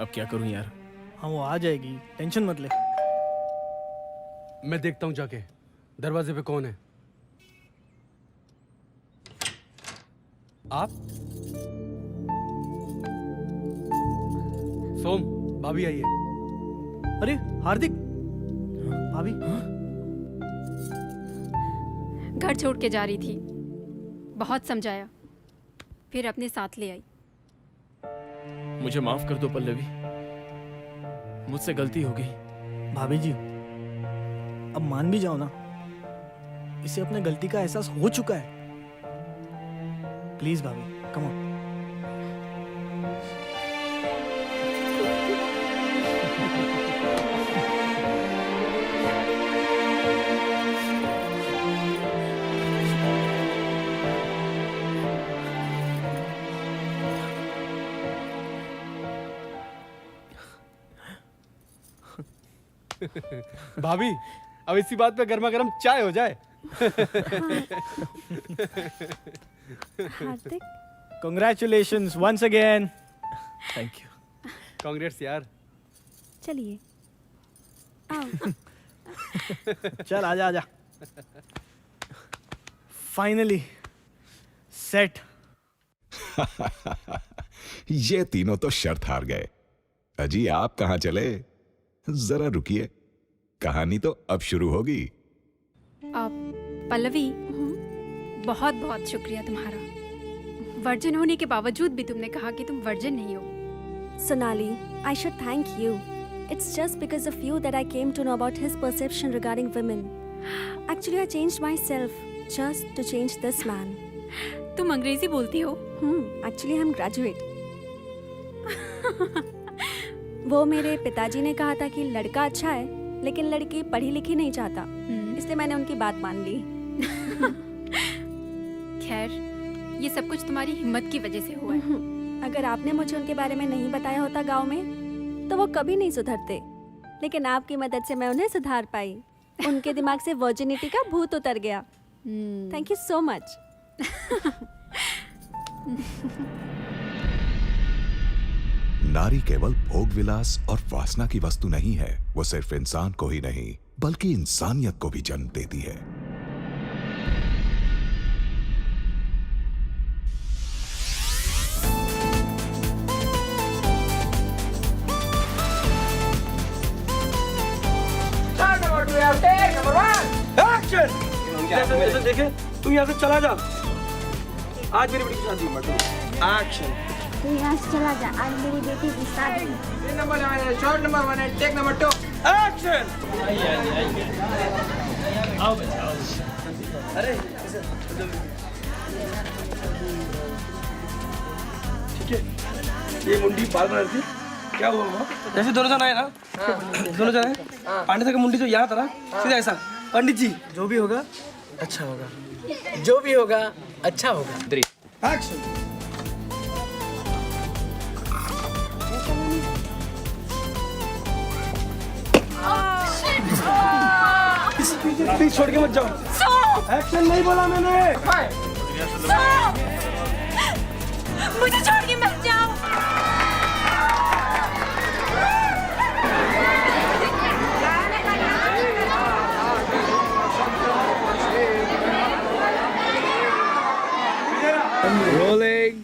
अब क्या करूं यार? हाँ, वो आ जाएगी, टेंशन मत ले। मैं देखता हूँ जाके दरवाजे पे कौन है। आप? सोम, भाभी आई है। अरे हार्दिक, भाभी। घर छोड़ के जा रही थी, बहुत समझाया, फिर अपने साथ ले आई। मुझे माफ कर दो पल्लवी, मुझसे गलती हो गई। भाभी जी, अब मान भी जाओ ना, इसे अपने गलती का एहसास हो चुका है। प्लीज भाभी, कम ऑन। भाभी, अब इसी बात पे गर्मा गर्म चाय हो जाए। हार्दिक, Congratulations once again. Thank you. Congrats यार। चलिए आओ। चल आजा आजा। Finally set. ये तीनों तो शर्त हार गए। अजी आप कहां चले? जरा रुकिए, कहानी तो अब शुरू होगी। पल्लवी, बहुत बहुत शुक्रिया तुम्हारा। वर्जिन होने के बावजूद भी तुमने कहा कि तुम वर्जिन नहीं हो। Sonali, I should thank you. It's just because of you that I came to know about his perception regarding women. Actually, I changed myself just to change this man. तुम अंग्रेजी बोलती हो? Actually, I'm graduate. वो मेरे पिताजी ने कहा था कि लड़का अच्छा है लेकिन लड़की पढ़ी लिखी नहीं चाहता, इसलिए मैंने उनकी बात मान ली। खैर, ये सब कुछ तुम्हारी हिम्मत की वजह से हुआ है। अगर आपने मुझे उनके बारे में नहीं बताया होता गांव में तो वो कभी नहीं सुधरते, लेकिन आपकी मदद से मैं उन्हें सुधार पाई। उनके दिमाग से वर्जिनिटी का भूत उतर गया। Thank you so much. नारी केवल भोग विलास और वासना की वस्तु नहीं है, वो सिर्फ इंसान को ही नहीं बल्कि इंसानियत को भी जन्म देती है। जैसे देखे तू यहाँ से चला जा, आज मेरी बेटी की शादी है। एक्शन। तू यहाँ से चला जा, आज मेरी बेटी की शादी है। नंबर शॉट नंबर 1 है, टेक नंबर 2 एक्शन। आओ आओ। अरे ठीक है, ये मुंडी बाल बना रही थी, क्या हुआ वो? जैसे दोनों जन आए ना, दोनों जन आए, पंडित का मुंडी जो यहाँ था सीधा ऐसा। पंडित जी, जो भी होगा अच्छा होगा, जो भी होगा अच्छा होगा। एक्शन। प्लीज छोड़ के मत जाओ। एक्शन नहीं बोला मैंने। मुझे छोड़ के मत जाओ। Rolling.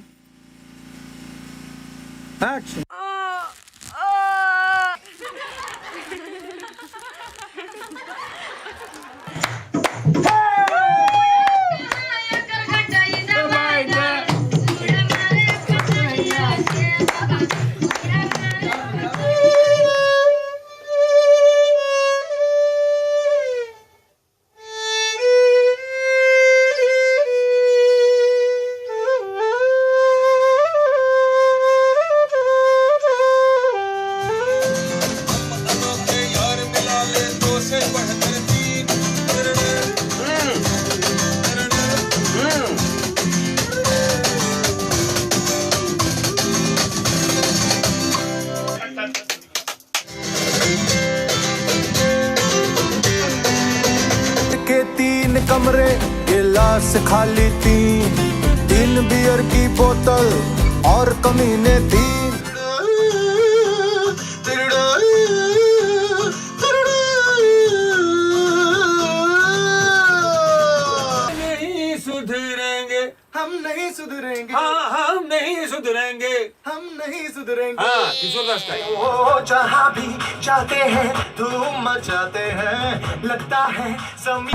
Action. के 3 कमरे, गिलास खाली 3 बियर की बोतल और कमीने 3। नहीं सुधरेंगे, हम नहीं सुधरेंगे, हाँ हम नहीं सुधरेंगे, हम नहीं सुधरेंगे। हाँ, किशोर दास का। वो जहाँ भी जाते हैं धूम मचाते हैं, लगता है समी